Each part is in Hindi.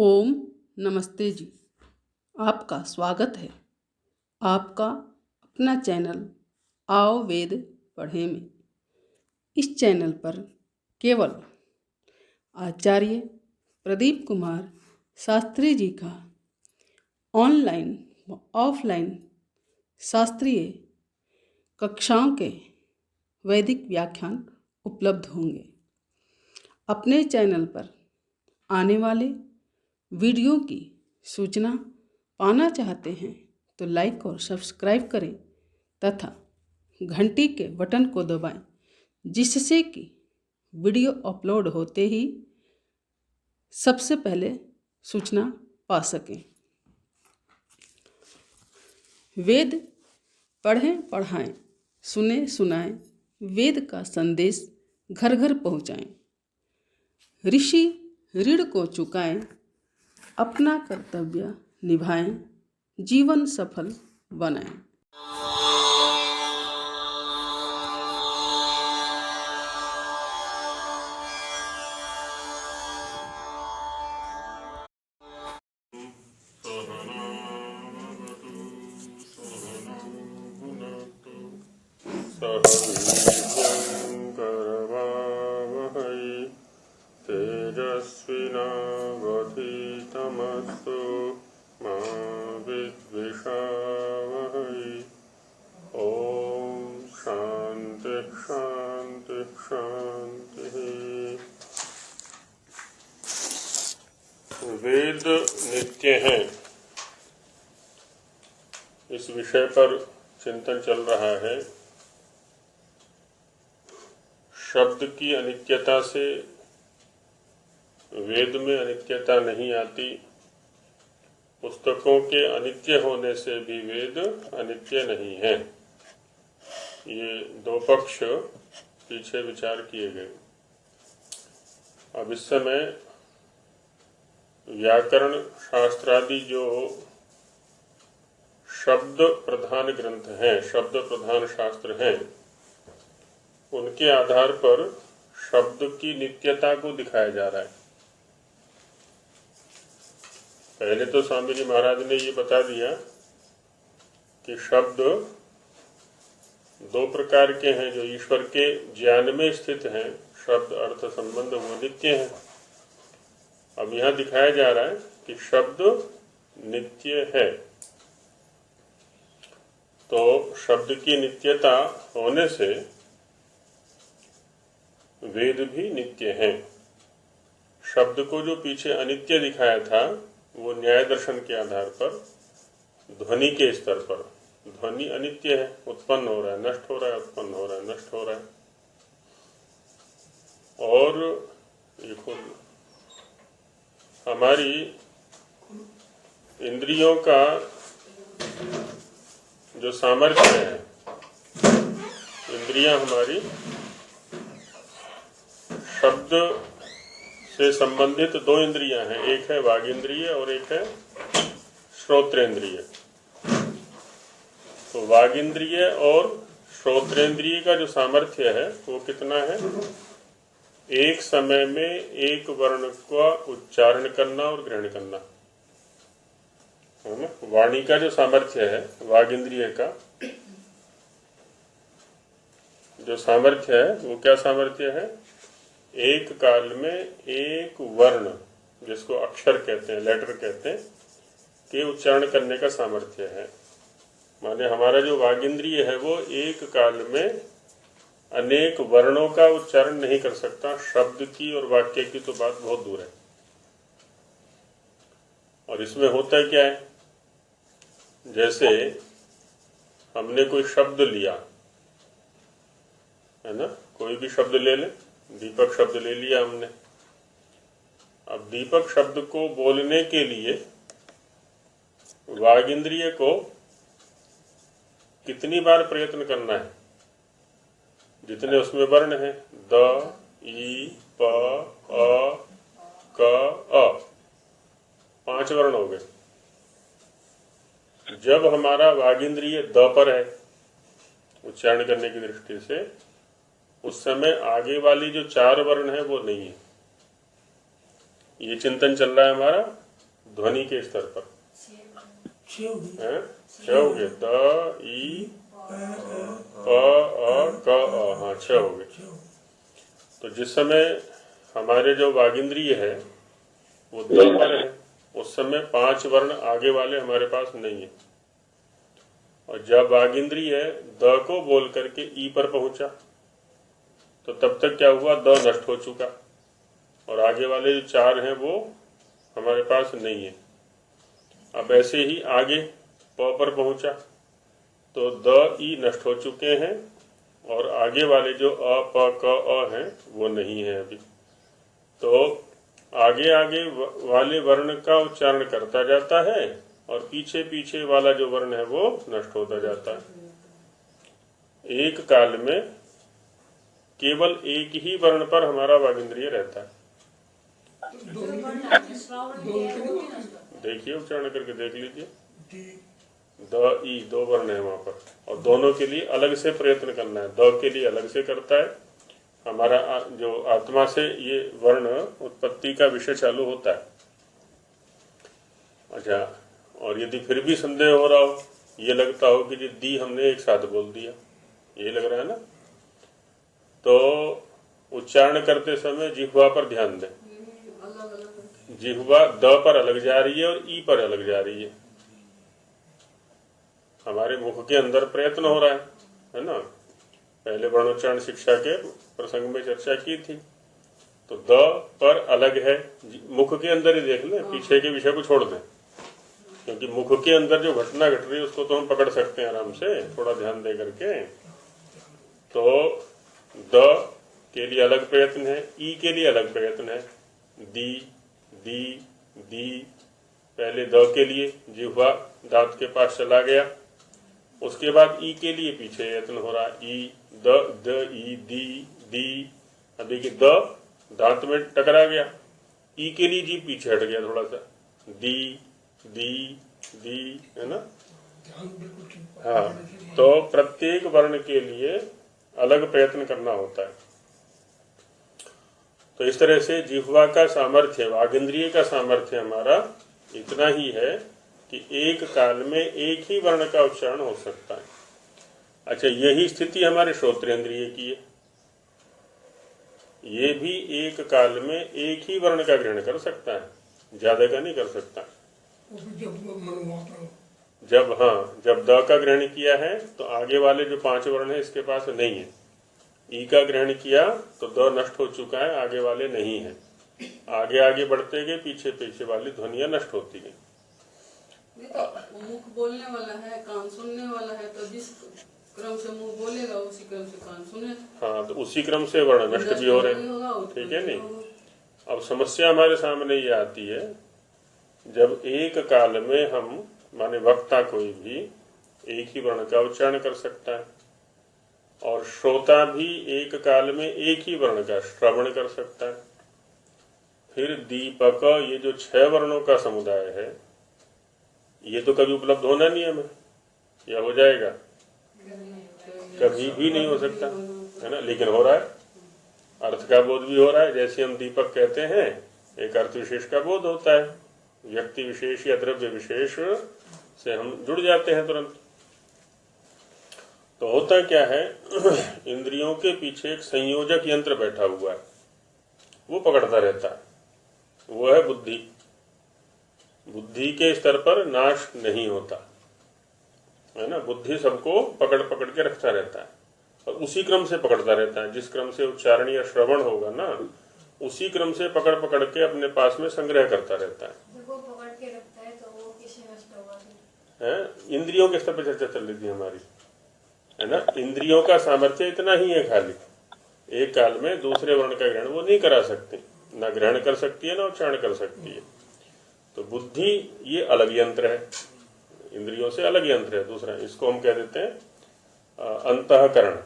ओम नमस्ते जी। आपका स्वागत है आपका अपना चैनल आओ वेद पढ़ें में। इस चैनल पर केवल आचार्य प्रदीप कुमार शास्त्री जी का ऑनलाइन व ऑफलाइन शास्त्रीय कक्षाओं के वैदिक व्याख्यान उपलब्ध होंगे। अपने चैनल पर आने वाले वीडियो की सूचना पाना चाहते हैं तो लाइक और सब्सक्राइब करें तथा घंटी के बटन को दबाएं, जिससे कि वीडियो अपलोड होते ही सबसे पहले सूचना पा सकें। वेद पढ़ें पढ़ाएं, सुने सुनाएं, वेद का संदेश घर घर पहुंचाएं। ऋषि ऋण को चुकाएं, अपना कर्तव्य निभाएं, जीवन सफल बनाएं। तेजस्विनावधीतमस्तु मा विद्विषावहै। ओम शांति शांति शांति। वेद नित्य हैं, इस विषय पर चिंतन चल रहा है। शब्द की अनित्यता से वेद में अनित्यता नहीं आती, पुस्तकों के अनित्य होने से भी वेद अनित्य नहीं है। ये दो पक्ष पीछे विचार किए गए। अब इस समय व्याकरण शास्त्रादि जो शब्द प्रधान ग्रंथ हैं, शब्द प्रधान शास्त्र हैं, उनके आधार पर शब्द की नित्यता को दिखाया जा रहा है। पहले तो स्वामी जी महाराज ने ये बता दिया कि शब्द दो प्रकार के हैं जो ईश्वर के ज्ञान में स्थित हैं। शब्द अर्थ संबंध वो नित्य है। अब यहाँ दिखाया जा रहा है कि शब्द नित्य है, तो शब्द की नित्यता होने से वेद भी नित्य है। शब्द को जो पीछे अनित्य दिखाया था वो न्याय दर्शन के आधार पर ध्वनि के स्तर पर, ध्वनि अनित्य है, उत्पन्न हो रहा है, नष्ट हो रहा है, उत्पन्न हो रहा है, नष्ट हो रहा है। और देखो हमारी इंद्रियों का जो सामर्थ्य है, इंद्रियां हमारी शब्द से संबंधित दो इंद्रियां हैं, एक है वाग इंद्रिय और एक है श्रोत्रेंद्रिय। तो वाग इंद्रिय और श्रोत्रेंद्रिय का जो सामर्थ्य है वो कितना है? एक समय में एक वर्ण का उच्चारण करना और ग्रहण करना है ना। वाणी का जो सामर्थ्य है, वाग इंद्रिय का जो सामर्थ्य है वो क्या सामर्थ्य है? एक काल में एक वर्ण, जिसको अक्षर कहते हैं, लेटर कहते हैं, के उच्चारण करने का सामर्थ्य है। माने हमारा जो वाग इंद्रिय है वो एक काल में अनेक वर्णों का उच्चारण नहीं कर सकता। शब्द की और वाक्य की तो बात बहुत दूर है। और इसमें होता क्या है, जैसे हमने कोई शब्द लिया है ना, कोई भी शब्द ले ले, दीपक शब्द ले लिया हमने। अब दीपक शब्द को बोलने के लिए वाग इंद्रिय को कितनी बार प्रयत्न करना है? जितने उसमें वर्ण हैं, द, ई, प, अ, क, अ, 5 वर्ण हो गए। जब हमारा वाग इंद्रिय द पर है उच्चारण करने की दृष्टि से, उस समय आगे वाली जो 4 वर्ण है वो नहीं है। ये चिंतन चल रहा है हमारा ध्वनि के स्तर पर हैं? छह हो गए, द ई प अ क अ, हाँ 6 हो गए। तो जिस समय हमारे जो वागिंद्रिय है वो द पर है, उस समय 5 वर्ण आगे वाले हमारे पास नहीं है। और जब वागिंद्रिय द को बोल करके ई पर पहुंचा तो तब तक क्या हुआ, द नष्ट हो चुका और आगे वाले जो 4 हैं वो हमारे पास नहीं है। अब ऐसे ही आगे प पर पहुंचा तो द ई नष्ट हो चुके हैं और आगे वाले जो अ प क अ हैं वो नहीं है अभी। तो आगे आगे वाले वर्ण का उच्चारण करता जाता है और पीछे पीछे वाला जो वर्ण है वो नष्ट होता जाता है। एक काल में केवल एक ही वर्ण पर हमारा वागिंद्रिय रहता है। देखिए उच्चारण करके देख लीजिए, द ई 2 वर्ण है वहां पर और दोनों के लिए अलग से प्रयत्न करना है। द के लिए अलग से करता है, हमारा जो आत्मा से ये वर्ण उत्पत्ति का विषय चालू होता है। अच्छा, और यदि फिर भी संदेह हो रहा हो, ये लगता हो कि जी दी हमने एक साथ बोल दिया, ये लग रहा है ना, तो उच्चारण करते समय जिह्वा पर ध्यान दें। जिह्वा द पर अलग जा रही है और ई पर अलग जा रही है। हमारे मुख के अंदर प्रयत्न हो रहा है ना। पहले वर्णोच्चारण शिक्षा के प्रसंग में चर्चा की थी। तो द पर अलग है, मुख के अंदर ही देख लें, पीछे के विषय को छोड़ दें, क्योंकि मुख के अंदर जो घटना घट रही है उसको तो हम पकड़ सकते हैं आराम से, थोड़ा ध्यान दे करके। तो द के लिए अलग प्रयत्न है, ई के लिए अलग प्रयत्न है। दी दी दी, पहले द के लिए जिह्वा दांत के पास चला गया, उसके बाद ई के लिए पीछे यत्न हो रहा है। ई द ई दी दी। अब देखिए द दांत में टकरा गया, ई के लिए जी पीछे हट गया थोड़ा सा, दी दी दी, है ना। हाँ, तो प्रत्येक वर्ण के लिए अलग प्रयत्न करना होता है। तो इस तरह से जिह्वा का सामर्थ्य, वागिंद्रिय का सामर्थ्य हमारा इतना ही है कि एक काल में एक ही वर्ण का उच्चारण हो सकता है। अच्छा, यही स्थिति हमारे श्रोत्रेंद्रिय की है। ये भी एक काल में एक ही वर्ण का ग्रहण कर सकता है, ज्यादा का नहीं कर सकता। जब द का ग्रहण किया है तो आगे वाले जो 5 वर्ण है इसके पास नहीं है। ई का ग्रहण किया तो द नष्ट हो चुका है, आगे वाले नहीं है। आगे आगे बढ़ते गए, पीछे पीछे वाली ध्वनियां नष्ट होती गई। तो मुख बोलने वाला है, कान सुनने वाला है, तो जिस क्रम से मुंह बोलेगा उसी क्रम से कान सुने। हाँ, तो उसी क्रम से वर्ण नष्ट भी हो रहे, ठीक है नहीं। अब समस्या हमारे सामने ये आती है, जब एक काल में हम माने वक्ता कोई भी एक ही वर्ण का उच्चारण कर सकता है और श्रोता भी एक काल में एक ही वर्ण का श्रवण कर सकता है। फिर दीपक, ये जो 6 वर्णों का समुदाय है, ये तो कभी उपलब्ध होना नहीं हमें, या हो जाएगा? कभी भी नहीं हो सकता, है ना। लेकिन हो रहा है, अर्थ का बोध भी हो रहा है। जैसे हम दीपक कहते हैं, एक अर्थ विशेष का बोध होता है, व्यक्ति विशेष या द्रव्य विशेष से हम जुड़ जाते हैं तुरंत। तो होता क्या है, इंद्रियों के पीछे एक संयोजक यंत्र बैठा हुआ है, वो पकड़ता रहता है, वो है बुद्धि। बुद्धि के स्तर पर नाश नहीं होता, है ना। बुद्धि सबको पकड़ पकड़ के रखता रहता है और उसी क्रम से पकड़ता रहता है। जिस क्रम से उच्चारण या श्रवण होगा ना, उसी क्रम से पकड़ पकड़ के अपने पास में संग्रह करता रहता है। वो पकड़ के रखता है तो वो किसे नष्ट होगा? इंद्रियों के स्तर पर चर्चा चल रही थी हमारी, है ना। इंद्रियों का सामर्थ्य इतना ही है, खाली एक काल में दूसरे वर्ण का ग्रहण वो नहीं करा सकती, ना ग्रहण कर सकती है ना उच्चारण कर सकती है। तो बुद्धि ये अलग यंत्र है, इंद्रियों से अलग यंत्र है दूसरा। इसको हम कह देते हैं अंतःकरण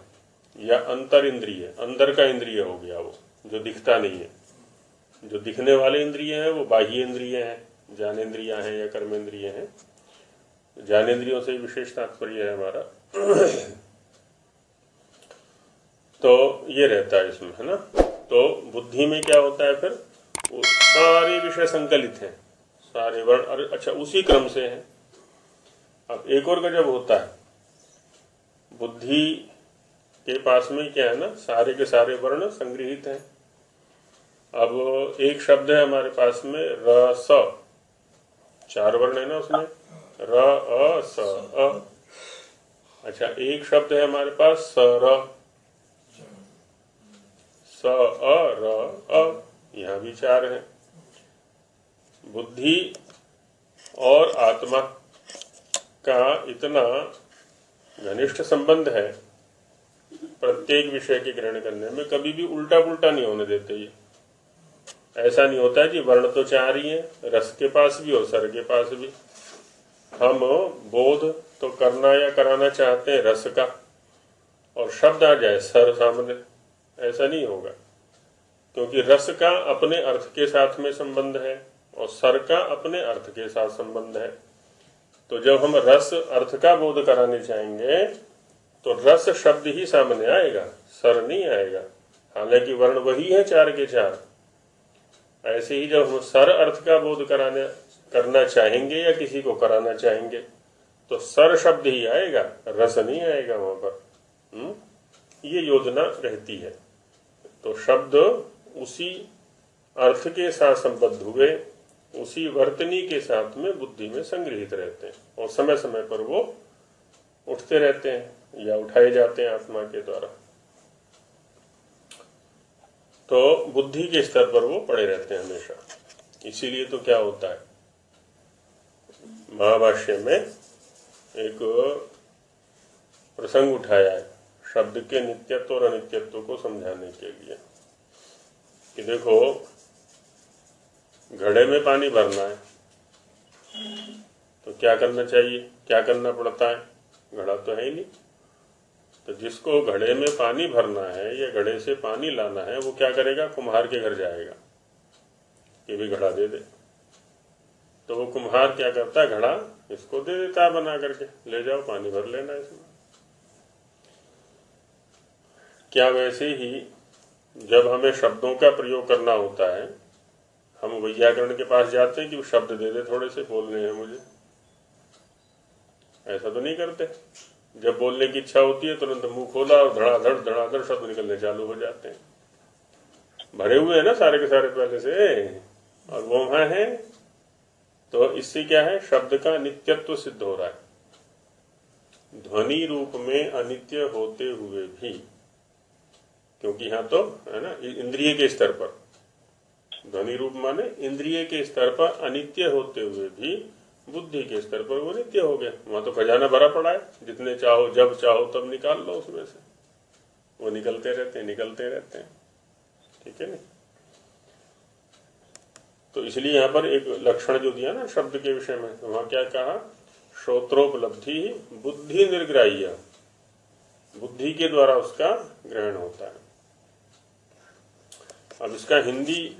या अंतर इंद्रिय। अंदर का इंद्रिय हो गया वो, जो दिखता नहीं है। जो दिखने वाले इंद्रिय हैं वो बाह्य इंद्रिय हैं, ज्ञानेन्द्रियां हैं या कर्मेंद्रिय हैं। ज्ञानेन्द्रियों से विशेष तात्पर्य है हमारा। तो ये रहता है इसमें, है ना। तो बुद्धि में क्या होता है, फिर वो सारे विषय संकलित हैं, सारे वर्ण, अरे अच्छा उसी क्रम से है। अब एक और गजब होता है, बुद्धि के पास में क्या है ना, सारे के सारे वर्ण संग्रहित हैं। अब एक शब्द है हमारे पास में र स, 4 वर्ण है ना उसमें, र अ स अ। अच्छा एक शब्द है हमारे पास स र, स अ र अ, यहाँ भी 4 है। बुद्धि और आत्मा का इतना घनिष्ठ संबंध है, प्रत्येक विषय के ग्रहण करने में कभी भी उल्टा पुल्टा नहीं होने देते। ये ऐसा नहीं होता है कि वर्ण तो 4 ही है, रस के पास भी और सर के पास भी। हम बोध तो करना या कराना चाहते हैं रस का, और शब्द आ जाए सर सामने, ऐसा नहीं होगा, क्योंकि रस का अपने अर्थ के साथ में संबंध है और सर का अपने अर्थ के साथ संबंध है। तो जब हम रस अर्थ का बोध कराने चाहेंगे तो रस शब्द ही सामने आएगा, सर नहीं आएगा, हालांकि वर्ण वही है 4 के 4। ऐसे ही जब हम सर अर्थ का बोध करना चाहेंगे या किसी को कराना चाहेंगे तो सर शब्द ही आएगा, रस नहीं आएगा वहां पर। ये योजना रहती है। तो शब्द उसी अर्थ के साथ संबद्ध हुए, उसी वर्तनी के साथ में बुद्धि में संग्रहित रहते हैं और समय समय पर वो उठते रहते हैं या उठाए जाते हैं आत्मा के द्वारा। तो बुद्धि के स्तर पर वो पड़े रहते हैं हमेशा। इसीलिए तो क्या होता है, महाभाष्य में एक प्रसंग उठाया है शब्द के नित्यत्व और अनित्यत्व को समझाने के लिए कि देखो घड़े में पानी भरना है तो क्या करना चाहिए, क्या करना पड़ता है, घड़ा तो है ही नहीं। तो जिसको घड़े में पानी भरना है या घड़े से पानी लाना है वो क्या करेगा, कुम्हार के घर जाएगा कि भी घड़ा दे दे। तो वो कुम्हार क्या करता है, घड़ा इसको दे देता है बना करके, ले जाओ पानी भर लेना इसमें। क्या वैसे ही जब हमें शब्दों का प्रयोग करना होता है, हम वैयाकरण के पास जाते हैं कि वो शब्द दे दे, थोड़े से बोलने हैं मुझे, ऐसा तो नहीं करते। जब बोलने की इच्छा होती है तुरंत मुंह खोला और धड़ाधड़ शब्द निकलने चालू हो जाते हैं। भरे हुए हैं ना सारे के सारे पहले से, और वो वहां है। तो इससे क्या है, शब्द का नित्यत्व सिद्ध हो रहा है ध्वनि रूप में अनित्य होते हुए भी, क्योंकि यहाँ तो है ना इंद्रिय के स्तर पर, ध्वनि रूप माने इंद्रिय के स्तर पर अनित्य होते हुए भी बुद्धि के स्तर पर वो नित्य हो गया। वहां तो खजाना भरा पड़ा है, जितने चाहो जब चाहो तब निकाल लो उसमें से, वो निकलते रहते हैं। ठीक है ना। तो इसलिए यहाँ पर एक लक्षण जो दिया ना शब्द के विषय में, तो वहां क्या कहा, श्रोत्रोपलब्धि बुद्धि निर्ग्राह्य, बुद्धि के द्वारा उसका ग्रहण होता है। अब इसका हिंदी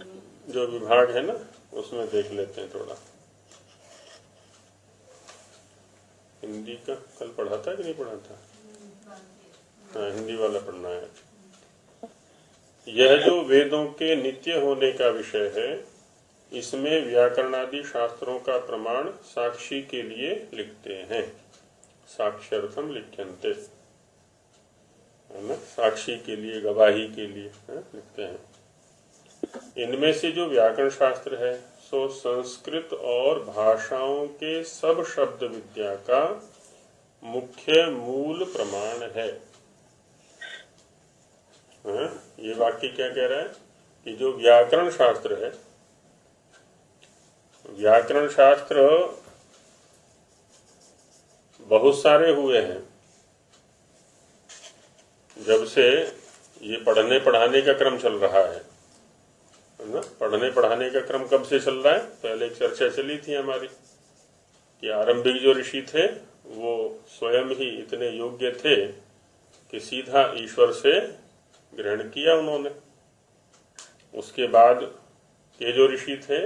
जो विभाग है ना उसमें देख लेते हैं थोड़ा। हिंदी का कल पढ़ा था कि नहीं पढ़ा था? हाँ, हिंदी वाला पढ़ना है। यह जो वेदों के नित्य होने का विषय है, इसमें व्याकरणादि शास्त्रों का प्रमाण साक्षी के लिए लिखते हैं, साक्ष्यर्थम लिख्यन्ते, है ना, साक्षी के लिए, गवाही के लिए लिखते हैं। इनमें से जो व्याकरण शास्त्र है सो संस्कृत और भाषाओं के सब शब्द विद्या का मुख्य मूल प्रमाण है। ये वाक्य क्या कह रहा है कि जो व्याकरण शास्त्र है, व्याकरण शास्त्र बहुत सारे हुए हैं। जब से ये पढ़ने पढ़ाने का क्रम चल रहा है ना, पढ़ने पढ़ाने का क्रम कब से चल रहा है, पहले एक चर्चा चली थी हमारी कि आरंभिक जो ऋषि थे वो स्वयं ही इतने योग्य थे कि सीधा ईश्वर से ग्रहण किया उन्होंने। उसके बाद के जो ऋषि थे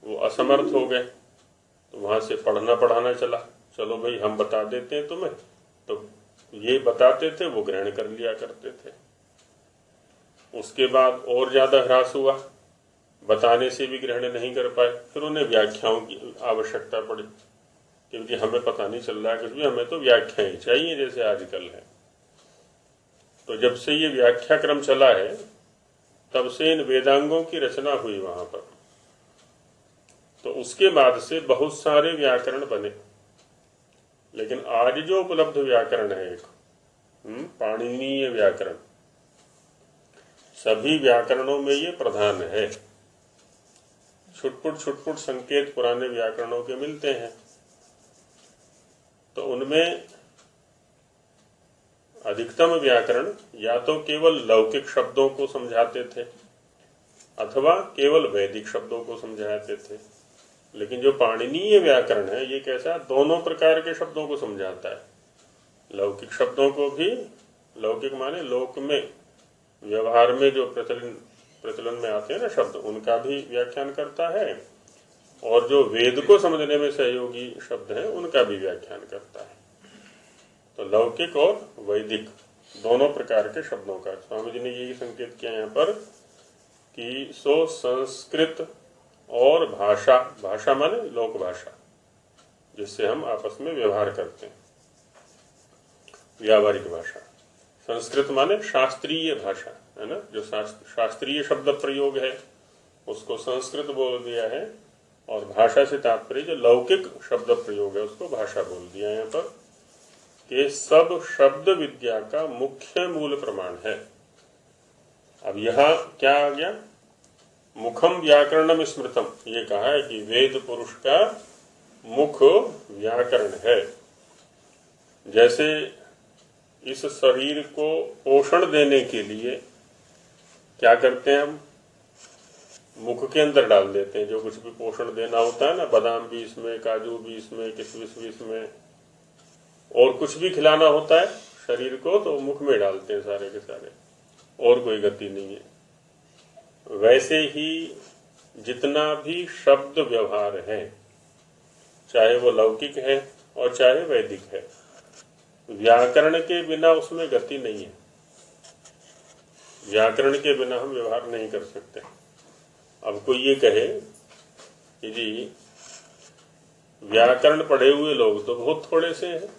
वो असमर्थ हो गए, तो वहां से पढ़ना पढ़ाना चला, चलो भाई हम बता देते हैं तुम्हें, तो ये बताते थे, वो ग्रहण कर लिया करते थे। उसके बाद और ज्यादा ह्रास हुआ, बताने से भी ग्रहण नहीं कर पाए, फिर उन्हें व्याख्याओं की आवश्यकता पड़ी, क्योंकि हमें पता नहीं चल रहा है कुछ भी, हमें तो व्याख्याएं चाहिए जैसे आजकल है। तो जब से ये व्याख्या क्रम चला है तब से इन वेदांगों की रचना हुई वहां पर। तो उसके बाद से बहुत सारे व्याकरण बने, लेकिन आज जो उपलब्ध व्याकरण है एक पाणिनीय व्याकरण, सभी व्याकरणों में ये प्रधान है। छुटपुट संकेत पुराने व्याकरणों के मिलते हैं, तो उनमें अधिकतम व्याकरण या तो केवल लौकिक शब्दों को समझाते थे अथवा केवल वैदिक शब्दों को समझाते थे। लेकिन जो पाणिनीय व्याकरण है ये कैसा, दोनों प्रकार के शब्दों को समझाता है। लौकिक शब्दों को भी, लौकिक माने लोक में व्यवहार में जो प्रचलन में आते हैं ना शब्द, उनका भी व्याख्यान करता है, और जो वेद को समझने में सहयोगी शब्द हैं उनका भी व्याख्यान करता है। तो लौकिक और वैदिक दोनों प्रकार के शब्दों का स्वामी जी ने यही संकेत किया यहाँ पर कि सो संस्कृत और भाषा, भाषा माने लोक भाषा जिससे हम आपस में व्यवहार करते हैं, व्यावहारिक भाषा। संस्कृत माने शास्त्रीय भाषा है ना, जो शास्त्रीय शब्द प्रयोग है उसको संस्कृत बोल दिया है, और भाषा से तात्पर्य जो लौकिक शब्द प्रयोग है उसको भाषा बोल दिया यहाँ पर, कि सब शब्द विद्या का मुख्य मूल प्रमाण है। अब यहाँ क्या आ गया, मुखम व्याकरणम स्मृतम, ये कहा है कि वेद पुरुष का मुख व्याकरण है। जैसे इस शरीर को पोषण देने के लिए क्या करते हैं हम, मुख के अंदर डाल देते हैं जो कुछ भी पोषण देना होता है ना, बादाम भी इसमें, काजू भी इसमें, किशमिश भी इसमें, और कुछ भी खिलाना होता है शरीर को तो मुख में डालते हैं सारे के सारे, और कोई गति नहीं है। वैसे ही जितना भी शब्द व्यवहार है, चाहे वो लौकिक है और चाहे वैदिक है, व्याकरण के बिना उसमें गति नहीं है। व्याकरण के बिना हम व्यवहार नहीं कर सकते। अब कोई ये कहे कि जी व्याकरण पढ़े हुए लोग तो बहुत थोड़े से हैं,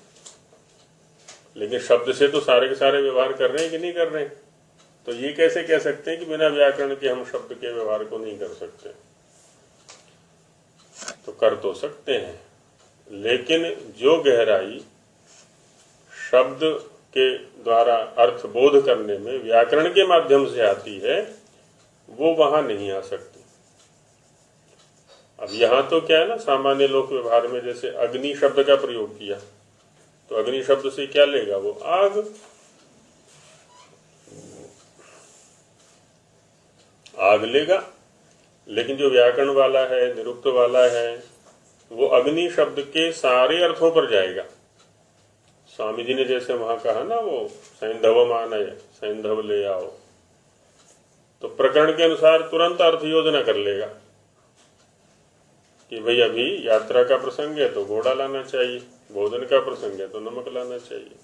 लेकिन शब्द से तो सारे के सारे व्यवहार कर रहे हैं कि नहीं कर रहे हैं, तो ये कैसे कह सकते हैं कि बिना व्याकरण के हम शब्द के व्यवहार को नहीं कर सकते? तो कर तो सकते हैं, लेकिन जो गहराई शब्द के द्वारा अर्थ बोध करने में व्याकरण के माध्यम से आती है वो वहां नहीं आ सकती। अब यहां तो क्या है ना, सामान्य लोक व्यवहार में जैसे अग्नि शब्द का प्रयोग किया, तो अग्नि शब्द से क्या लेगा, वो आग। आग लेगा, लेकिन जो व्याकरण वाला है, निरुक्त वाला है, वो अग्नि शब्द के सारे अर्थों पर जाएगा। स्वामी जी ने जैसे वहां कहा ना, वो सैंधव मानय, सैंधव ले आओ, तो प्रकरण के अनुसार तुरंत अर्थ योजना कर लेगा कि भाई अभी यात्रा का प्रसंग है तो घोड़ा लाना चाहिए, भोजन का प्रसंग है तो नमक लाना चाहिए,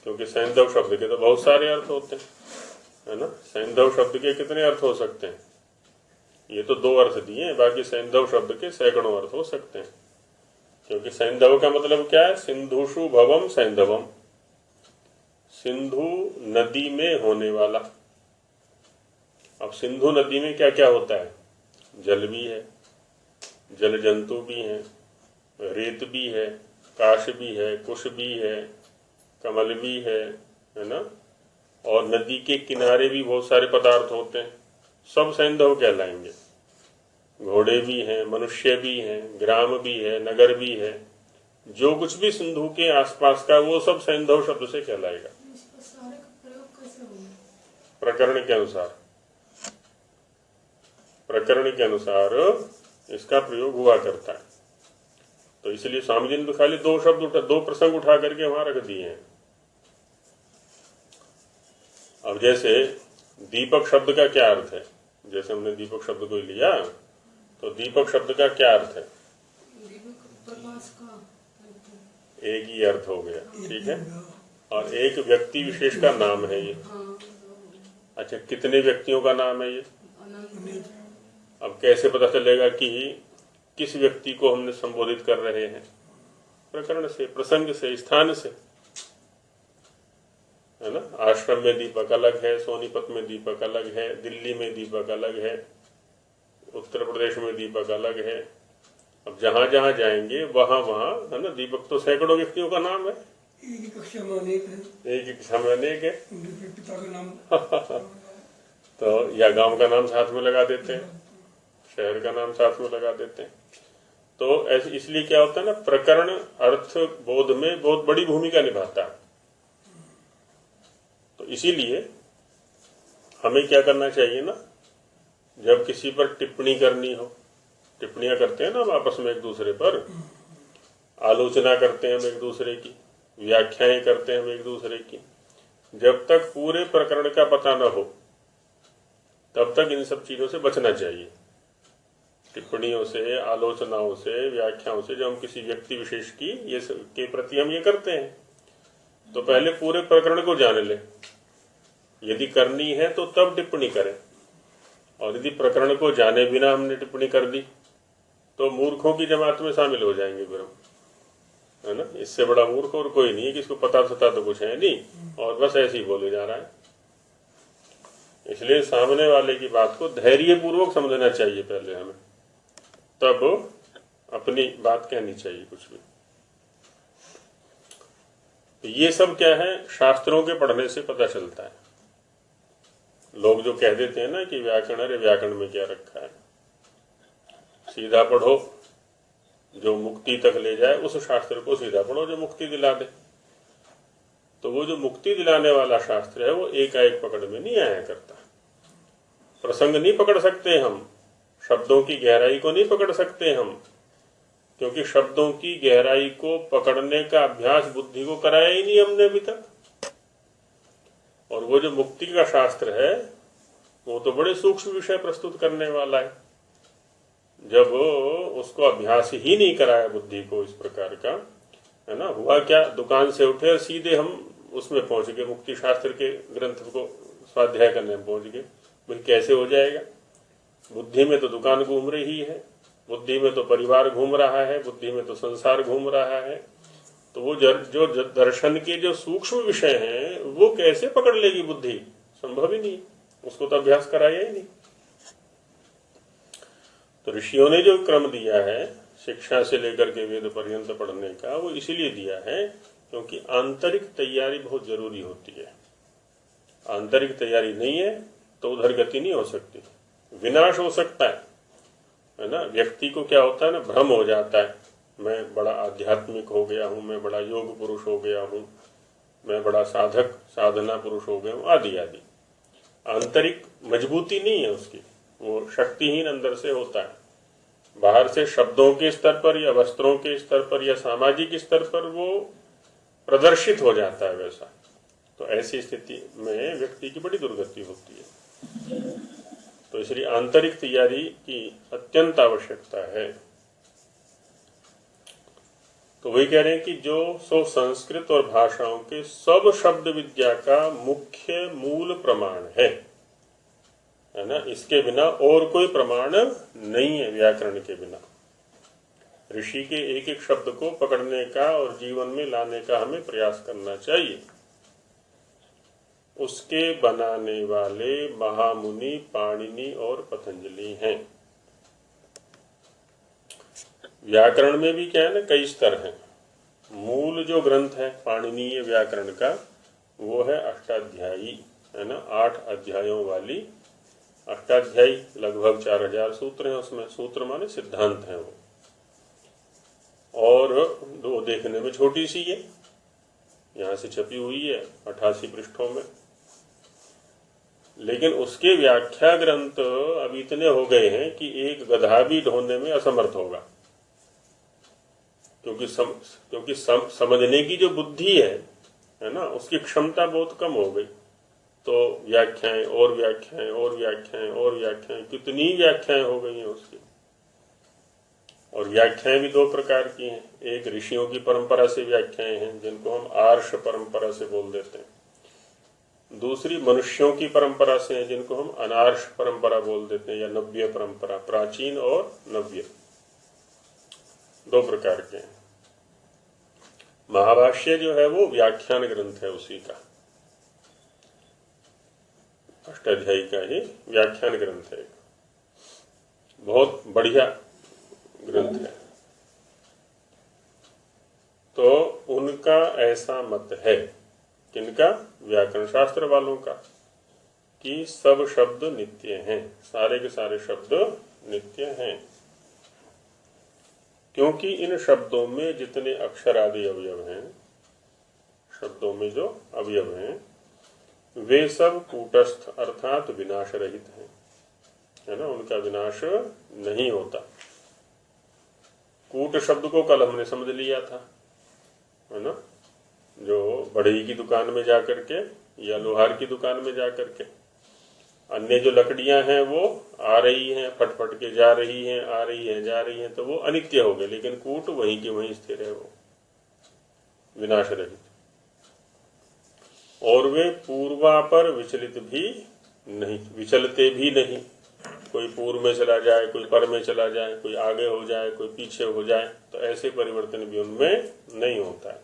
क्योंकि सैंधव शब्द के तो बहुत सारे अर्थ होते हैं, है ना। सैंधव शब्द के कितने अर्थ हो सकते हैं? ये तो 2 अर्थ दिए, बाकी सैंधव शब्द के सैकड़ों अर्थ हो सकते हैं, क्योंकि सैंधव का मतलब क्या है, सिंधुषु भवम सैंधवम, सिंधु नदी में होने वाला। अब सिंधु नदी में क्या क्या होता है, जल भी है, जल जंतु भी हैं, रेत भी है, काश भी है, कुश भी है, कमल भी है ना, और नदी के किनारे भी बहुत सारे पदार्थ होते हैं, सब सैंधव कहलाएंगे। घोड़े भी हैं, मनुष्य भी हैं, ग्राम भी है, नगर भी है, जो कुछ भी सिंधु के आसपास का वो सब सैंधव शब्द से कहलाएगा। सारे का प्रयोग कैसे होगा? प्रकरण के अनुसार, प्रकरण के अनुसार इसका प्रयोग हुआ करता है। तो इसलिए स्वामी जी ने तो खाली 2 शब्द 2 प्रसंग उठा करके वहां रख दिए हैं। अब जैसे दीपक शब्द का क्या अर्थ है, जैसे हमने दीपक शब्द को लिया, तो दीपक शब्द का क्या अर्थ है? प्रकाश का एक ही अर्थ हो गया, ठीक है, और एक व्यक्ति विशेष का नाम है ये। अच्छा, कितने व्यक्तियों का नाम है ये? अब कैसे पता चलेगा कि किस व्यक्ति को हमने संबोधित कर रहे हैं? प्रकरण से, प्रसंग से, स्थान से, है ना। आश्रम में दीपक अलग है, सोनीपत में दीपक अलग है, दिल्ली में दीपक अलग है, उत्तर प्रदेश में दीपक अलग है। अब जहां जहां जाएंगे वहां वहां, है ना, दीपक तो सैकड़ों व्यक्तियों का नाम है, एक ही कक्षा में अनेक है, एक ही कक्षा में अनेक है। उनके पिता का नाम तो या गांव का नाम साथ में लगा देते हैं, शहर का नाम साथ में लगा देते हैं। तो ऐसे इसलिए क्या होता है ना, प्रकरण अर्थ बोध में बहुत बड़ी भूमिका निभाता है। तो इसीलिए हमें क्या करना चाहिए ना, जब किसी पर टिप्पणी करनी हो, टिप्पणियां करते हैं ना हम आपस में एक दूसरे पर, आलोचना करते हैं हम एक दूसरे की, व्याख्याएं करते हैं हम एक दूसरे की, जब तक पूरे प्रकरण का पता न हो तब तक इन सब चीजों से बचना चाहिए। टिप्पणियों से, आलोचनाओं से, व्याख्याओं से, जब हम किसी व्यक्ति विशेष की ये के प्रति हम ये करते हैं तो पहले पूरे प्रकरण को जान ले। यदि करनी है तो तब टिप्पणी करें, और यदि प्रकरण को जाने बिना हमने टिप्पणी कर दी तो मूर्खों की जमात में शामिल हो जाएंगे फिर हम, है ना। इससे बड़ा मूर्ख और कोई नहीं है, किसको पता तो कुछ है नहीं और बस ऐसे ही बोले जा रहा है। इसलिए सामने वाले की बात को धैर्य पूर्वक समझना चाहिए पहले हमें, तब अपनी बात कहनी चाहिए कुछ भी। तो ये सब क्या है, शास्त्रों के पढ़ने से पता चलता है। लोग जो कह देते हैं ना कि व्याकरण, अरे व्याकरण में क्या रखा है, सीधा पढ़ो, जो मुक्ति तक ले जाए उस शास्त्र को सीधा पढ़ो जो मुक्ति दिला दे। तो वो जो मुक्ति दिलाने वाला शास्त्र है वो एकाएक पकड़ में नहीं आया करता। प्रसंग नहीं पकड़ सकते हम, शब्दों की गहराई को नहीं पकड़ सकते हम, क्योंकि शब्दों की गहराई को पकड़ने का अभ्यास बुद्धि को कराया ही नहीं हमने अभी तक। और वो जो मुक्ति का शास्त्र है वो तो बड़े सूक्ष्म विषय प्रस्तुत करने वाला है। जब उसको अभ्यास ही नहीं कराया बुद्धि को इस प्रकार का, है ना, हुआ क्या, दुकान से उठे और सीधे हम उसमें पहुंच गए, मुक्ति शास्त्र के ग्रंथ को स्वाध्याय करने में पहुंच गए। भाई कैसे हो जाएगा? बुद्धि में तो दुकान घूम रही है, बुद्धि में तो परिवार घूम रहा है, बुद्धि में तो संसार घूम रहा है। तो वो जो दर्शन के जो सूक्ष्म विषय हैं वो कैसे पकड़ लेगी बुद्धि? संभव ही नहीं, उसको तो अभ्यास कराया ही नहीं। तो ऋषियों ने जो क्रम दिया है शिक्षा से लेकर के वेद पर्यंत पढ़ने का, वो इसीलिए दिया है क्योंकि आंतरिक तैयारी बहुत जरूरी होती है। आंतरिक तैयारी नहीं है तो उधर गति नहीं हो सकती, विनाश हो सकता है ना। व्यक्ति को क्या होता है ना, भ्रम हो जाता है, मैं बड़ा आध्यात्मिक हो गया हूं, मैं बड़ा योग पुरुष हो गया हूं, मैं बड़ा साधक साधना पुरुष हो गया हूं, आदि आदि। आंतरिक मजबूती नहीं है उसकी, वो शक्तिहीन अंदर से होता है। बाहर से शब्दों के स्तर पर या वस्त्रों के स्तर पर या सामाजिक स्तर पर वो प्रदर्शित हो जाता है वैसा। तो ऐसी स्थिति में व्यक्ति की बड़ी दुर्गति होती है। तो इसलिए आंतरिक तैयारी की अत्यंत आवश्यकता है। तो वही कह रहे हैं कि जो सो संस्कृत और भाषाओं के सब शब्द विद्या का मुख्य मूल प्रमाण है ना। इसके बिना और कोई प्रमाण नहीं है। व्याकरण के बिना ऋषि के एक एक शब्द को पकड़ने का और जीवन में लाने का हमें प्रयास करना चाहिए। उसके बनाने वाले महामुनि पाणिनि और पतंजलि हैं। व्याकरण में भी क्या है ना, कई स्तर हैं। मूल जो ग्रंथ है पाणिनीय व्याकरण का वो है अष्टाध्यायी, है ना, 8 अध्यायों वाली अष्टाध्यायी। लगभग 4000 सूत्र हैं उसमें। सूत्र माने सिद्धांत हैं वो, और वो देखने में छोटी सी है, यहाँ से छपी हुई है 88 पृष्ठों में। लेकिन उसके व्याख्या ग्रंथ अब इतने हो गए हैं कि एक गधा भी ढूंढने में असमर्थ होगा, क्योंकि समझने की जो बुद्धि है ना, उसकी क्षमता बहुत कम हो गई। तो व्याख्याएं और व्याख्याएं और व्याख्याएं और व्याख्याएं, कितनी व्याख्याएं हो गई हैं उसकी। और व्याख्याएं भी 2 प्रकार की हैं। एक ऋषियों की परंपरा से व्याख्याएं हैं जिनको हम आर्ष परंपरा से बोल देते हैं। दूसरी मनुष्यों की परंपरा से है, जिनको हम अनार्ष परंपरा बोल देते हैं या नव्य परंपरा। प्राचीन और नव्य दो प्रकार के हैं। महाभाष्य जो है वो व्याख्यान ग्रंथ है उसी का, अष्टाध्यायी का ही व्याख्यान ग्रंथ है, बहुत बढ़िया ग्रंथ है। तो उनका ऐसा मत है, किनका? व्याकरण शास्त्र वालों का, कि सब शब्द नित्य हैं, सारे के सारे शब्द नित्य हैं, क्योंकि इन शब्दों में जितने अक्षर आदि अवयव हैं, शब्दों में जो अवयव हैं वे सब कूटस्थ अर्थात विनाश रहित हैं, है ना, उनका विनाश नहीं होता। कूट शब्द को कल हमने समझ लिया था, है ना, जो बढ़ई की दुकान में जाकर के या लोहार की दुकान में जाकर के अन्य जो लकड़ियां हैं वो आ रही हैं, फटफट के जा रही हैं, आ रही हैं, जा रही हैं, तो वो अनित्य हो गए, लेकिन कूट वहीं की वहीं स्थिर है, वो विनाश रहित। और वे पूर्वापर विचलित भी नहीं, विचलते भी नहीं। कोई पूर्व में चला जाए, कोई पर में चला जाए, कोई आगे हो जाए, कोई पीछे हो जाए, तो ऐसे परिवर्तन भी उनमें नहीं होता है।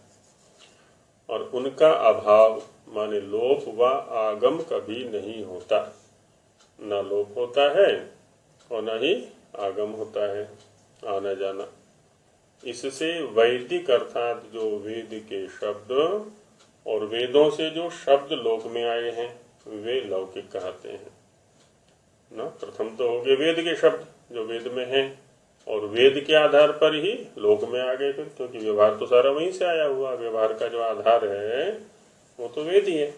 और उनका अभाव माने लोप व आगम कभी नहीं होता, ना लोप होता है और ना ही आगम होता है, आना जाना। इससे वैदिक अर्थात जो वेद के शब्द और वेदों से जो शब्द लोक में आए हैं वे लौकिक कहते हैं ना। प्रथम तो हो गए वेद के शब्द जो वेद में हैं, और वेद के आधार पर ही लोक में आ गए फिर, क्योंकि व्यवहार तो सारा वहीं से आया हुआ, व्यवहार का जो आधार है वो तो वेद ही है।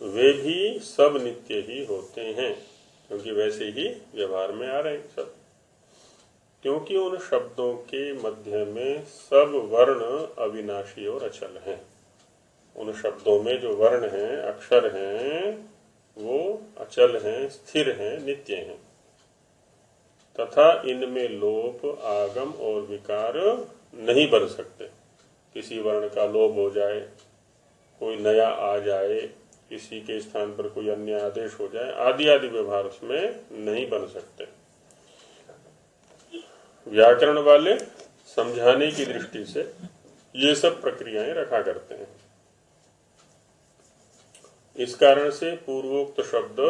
वे भी सब नित्य ही होते हैं, क्योंकि वैसे ही व्यवहार में आ रहे हैं सब, क्योंकि उन शब्दों के मध्य में सब वर्ण अविनाशी और अचल हैं। उन शब्दों में जो वर्ण हैं, अक्षर हैं, वो अचल हैं, स्थिर हैं, नित्य हैं, तथा इनमें लोप, आगम और विकार नहीं बन सकते। किसी वर्ण का लोप हो जाए, कोई नया आ जाए, किसी के स्थान पर कोई अन्य आदेश हो जाए, आदि आदि व्यवहार उसमें नहीं बन सकते। व्याकरण वाले समझाने की दृष्टि से ये सब प्रक्रियाएं रखा करते हैं। इस कारण से पूर्वोक्त शब्द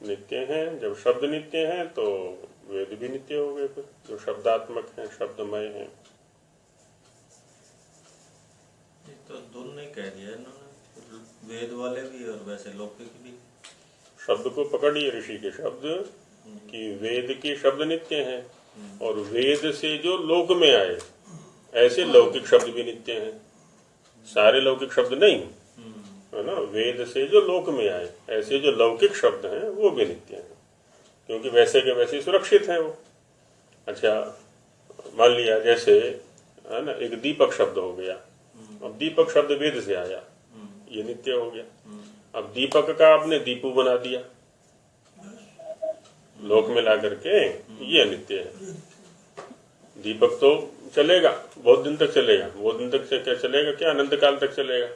नित्य हैं। जब शब्द नित्य हैं तो वेद भी नित्य हो गए, फिर जो शब्दात्मक हैं, शब्दमय हैं। तो दोनों ने कह दिया इन्होंने, वेद वाले भी और वैसे लौकिक भी। शब्द को पकड़िए, ऋषि के शब्द कि वेद के शब्द नित्य हैं, और वेद से जो लोक में आए ऐसे लौकिक शब्द भी नित्य हैं। सारे लौकिक शब्द नहीं, है ना, वेद से जो लोक में आए ऐसे जो लौकिक शब्द हैं वो भी नित्य हैं, क्योंकि वैसे के वैसे सुरक्षित हैं वो। अच्छा, मान लिया जैसे, है ना, एक दीपक शब्द हो गया, अब दीपक शब्द वेद से आया, ये नित्य हो गया। अब दीपक का आपने दीपू बना दिया लोक में ला करके, ये अनित्य है। दीपक तो चलेगा, बहुत दिन तक चलेगा, बहुत दिन तक क्या चलेगा, क्या अनंत काल तक चलेगा,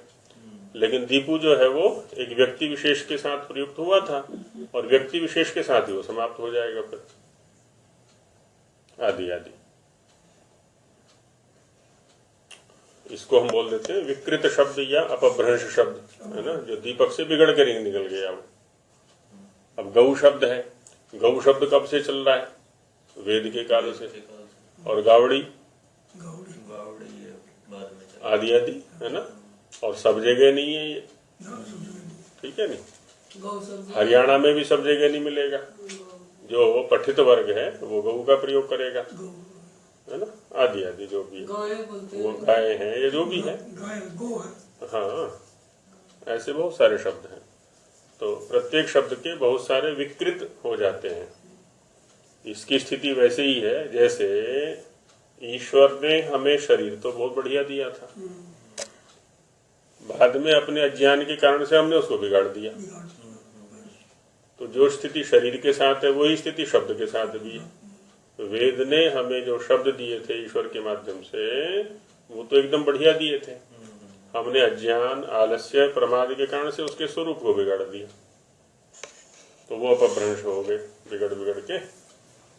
लेकिन दीपू जो है वो एक व्यक्ति विशेष के साथ प्रयुक्त हुआ था, और व्यक्ति विशेष के साथ ही वो समाप्त हो जाएगा फिर, आदि आदि। इसको हम बोल देते हैं विकृत शब्द या अपभ्रंश शब्द, है ना, जो दीपक से बिगड़ कर ही निकल गया वो। अब गौ शब्द है, गौ शब्द कब से चल रहा है? वेद के काल से। और गावड़ी आदि आदि, है ना, और सब जगह नहीं है ये, ठीक है नहीं। हरियाणा में भी सब जगह नहीं मिलेगा। जो पठित वर्ग है वो गऊ का प्रयोग करेगा, है ना, आदि आदि जो भी वो गाय हैं, ये जो भी है, हाँ, ऐसे बहुत सारे शब्द हैं। तो प्रत्येक शब्द के बहुत सारे विकृत हो जाते हैं। इसकी स्थिति वैसे ही है जैसे ईश्वर ने हमें शरीर तो बहुत बढ़िया दिया था, बाद में अपने अज्ञान के कारण से हमने उसको बिगाड़ दिया। तो जो स्थिति शरीर के साथ है वही स्थिति शब्द के साथ भी है। वेद ने हमें जो शब्द दिए थे ईश्वर के माध्यम से, वो तो एकदम बढ़िया दिए थे, हमने अज्ञान, आलस्य, प्रमाद के कारण से उसके स्वरूप को बिगाड़ दिया, तो वो अपभ्रंश हो गए बिगड़ बिगड़ के।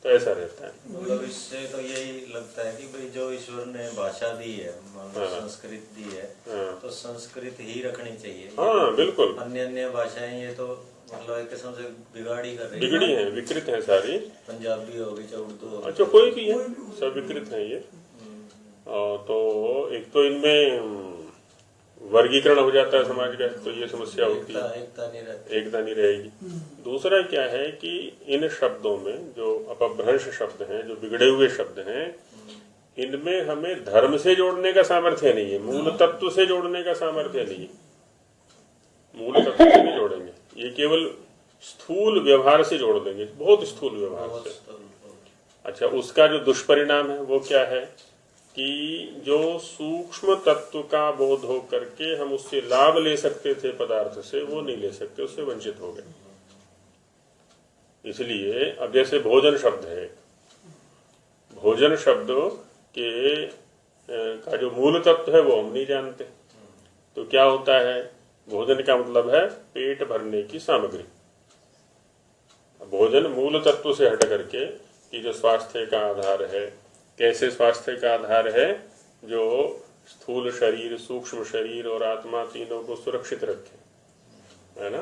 तो ऐसा रहता है। मतलब इससे तो यही लगता है कि भाई जो ईश्वर ने भाषा दी है, संस्कृत दी है, तो संस्कृत ही रखनी चाहिए। हाँ बिल्कुल। अन्य अन्य भाषाएं ये तो मतलब एक किस्म से बिगाड़ी कर रही बिगड़ी है, विकृत है सारी। पंजाबी होगी चाहे उर्दू होगी, अच्छा कोई भी है, सब विकृत है ये। तो एक तो इनमें वर्गीकरण हो जाता है समाज का, तो ये समस्या होती है, एकता नहीं रहेगी। दूसरा क्या है कि इन शब्दों में जो अपभ्रंश शब्द हैं, जो बिगड़े हुए शब्द हैं, इनमें हमें धर्म से जोड़ने का सामर्थ्य नहीं है, मूल तत्व से जोड़ने का सामर्थ्य नहीं है। मूल तत्व से नहीं जोड़ेंगे, ये केवल स्थूल व्यवहार से जोड़ देंगे, बहुत स्थूल व्यवहार से। अच्छा, उसका जो दुष्परिणाम है वो क्या है कि जो सूक्ष्म तत्व का बोध हो करके हम उससे लाभ ले सकते थे पदार्थ से, वो नहीं ले सकते, उससे वंचित हो गए। इसलिए अब जैसे भोजन शब्द है, भोजन शब्द के का जो मूल तत्व है वो हम नहीं जानते, तो क्या होता है, भोजन का मतलब है पेट भरने की सामग्री। भोजन मूल तत्व से हट करके कि जो स्वास्थ्य का आधार है, कैसे स्वास्थ्य का आधार है, जो स्थूल शरीर, सूक्ष्म शरीर और आत्मा तीनों को सुरक्षित रखे, है ना।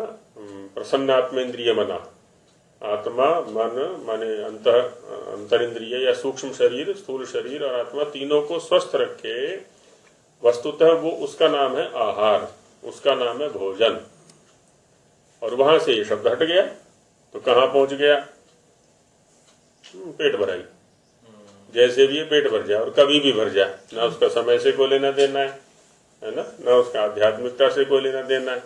प्रसन्न आत्मेंद्रिय मना, आत्मा मन माने अंतर इंद्रिय या सूक्ष्म शरीर, स्थूल शरीर और आत्मा तीनों को स्वस्थ रखे, वस्तुतः वो उसका नाम है आहार, उसका नाम है भोजन। और वहां से ये शब्द हट गया तो कहां पहुंच गया, पेट भराई। जैसे भी ये पेट भर जाए और कभी भी भर जाए, ना उसका समय से कोई लेना देना है ना, ना उसका आध्यात्मिकता से कोई लेना देना है,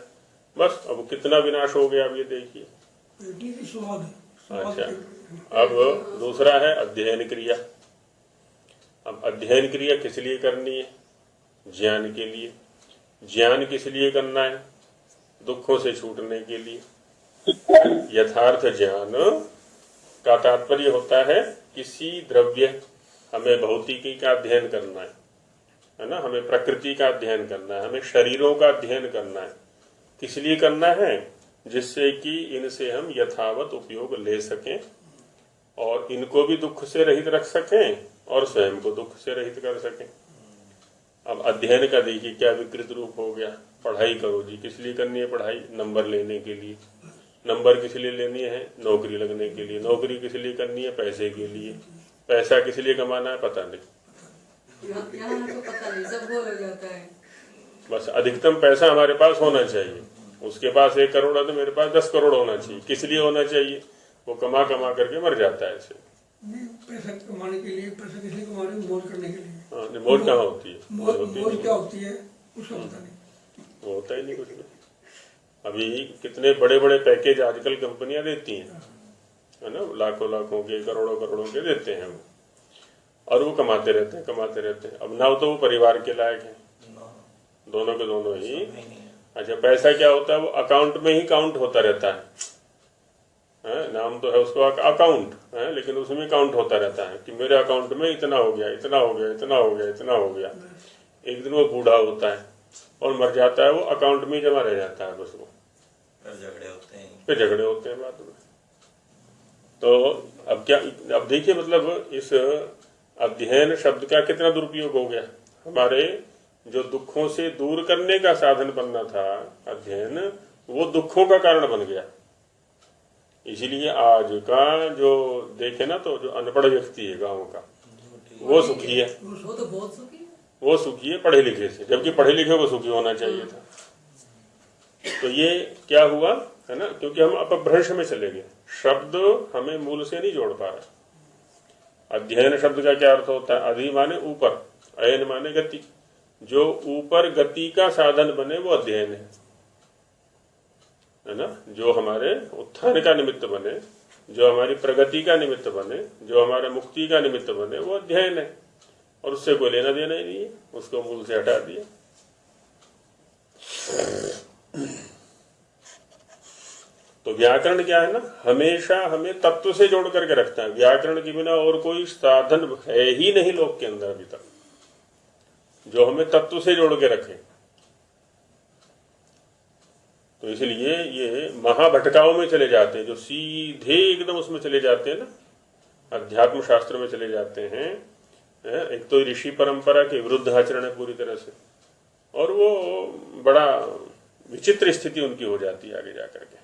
बस। अब कितना विनाश हो गया, अब ये देखिए। अच्छा, अब दूसरा है अध्ययन क्रिया। अब अध्ययन क्रिया किस लिए करनी है, ज्ञान के लिए। ज्ञान किस लिए करना है, दुखों से छूटने के लिए। यथार्थ ज्ञान का तात्पर्य होता है किसी द्रव्य, हमें भौतिकी का अध्ययन करना है ना, हमें प्रकृति का अध्ययन करना है, हमें शरीरों का अध्ययन करना है। किस लिए करना है, जिससे कि इनसे हम यथावत उपयोग ले सकें और इनको भी दुख से रहित रख सकें और स्वयं को दुख से रहित कर सकें। अब अध्ययन का देखिए क्या विकृत रूप हो गया। पढ़ाई करो जी, किस लिए करनी है पढ़ाई, नंबर लेने के लिए। नंबर किस लिए लेनी है, नौकरी लगने के लिए। नौकरी किस लिए करनी है, पैसे के लिए। पैसा किस लिए कमाना है, पता नहीं, यहाँ तो पता नहीं, सब गोल हो जाता है। बस अधिकतम पैसा हमारे पास होना चाहिए। उसके पास 1 करोड़ है तो मेरे पास 10 करोड़ होना चाहिए। किस लिए होना चाहिए, वो कमा कमा करके मर जाता है ऐसे। पैसा कमाने के लिए, पैसा किस लिए कमा रहे हैं, मौज करने के लिए। हाँ, मौज कहाँ होती है, मौज क्या होती है उसका पता नहीं, वो होता ही नहीं कुछ भी। अभी कितने बड़े बड़े पैकेज आजकल कंपनियां देती हैं, है ना, लाखों लाखों के, करोड़ों करोड़ों के देते हैं वो, और वो कमाते रहते हैं, कमाते रहते हैं। अब ना तो वो परिवार के लायक है, दोनों के दोनों ही। अच्छा, पैसा क्या होता है, वो अकाउंट में ही काउंट होता रहता है, नाम तो है उसको अकाउंट है, लेकिन उसमें काउंट होता रहता है कि मेरे अकाउंट में इतना हो गया, इतना हो गया, इतना हो गया, इतना हो गया। एक दिन वो बूढ़ा होता है और मर जाता है, वो अकाउंट में जमा रह जाता है, बस वो फिर झगड़े होते हैं बाद में। तो अब क्या, अब देखिए मतलब इस अध्ययन शब्द का कितना दुरुपयोग हो गया। हमारे जो दुखों से दूर करने का साधन बनना था अध्ययन, वो दुखों का कारण बन गया। इसीलिए आज का जो देखे ना, तो जो अनपढ़ व्यक्ति है गांव का, वो सुखी है, वो तो बहुत सुखी है, वो सुखी है पढ़े लिखे से, जबकि पढ़े लिखे को सुखी होना चाहिए था। तो ये क्या हुआ है ना, क्योंकि हम अपभ्रंश में चले गए, शब्द हमें मूल से नहीं जोड़ पा रहा। अध्ययन शब्द का क्या अर्थ होता है, अधि माने ऊपर, अयन माने गति। जो ऊपर गति का साधन बने वो अध्ययन है ना। जो हमारे उत्थान का निमित्त बने, जो हमारी प्रगति का निमित्त बने, जो हमारे मुक्ति का निमित्त बने, वो अध्ययन है। और उससे कोई लेना देना ही नहीं है, उसको मूल से हटा दिया। तो व्याकरण क्या है ना, हमेशा हमें तत्व से जोड़ करके रखता है। व्याकरण के बिना और कोई साधन है ही नहीं लोक के अंदर अभी तक, जो हमें तत्व से जोड़ के रखे। तो इसलिए ये महाभटकाओं में चले जाते हैं, जो सीधे एकदम उसमें चले जाते हैं ना, अध्यात्म शास्त्र में चले जाते हैं। एक तो ऋषि परंपरा के विरुद्ध आचरण है पूरी तरह से, और वो बड़ा विचित्र स्थिति उनकी हो जाती है आगे जाकर के,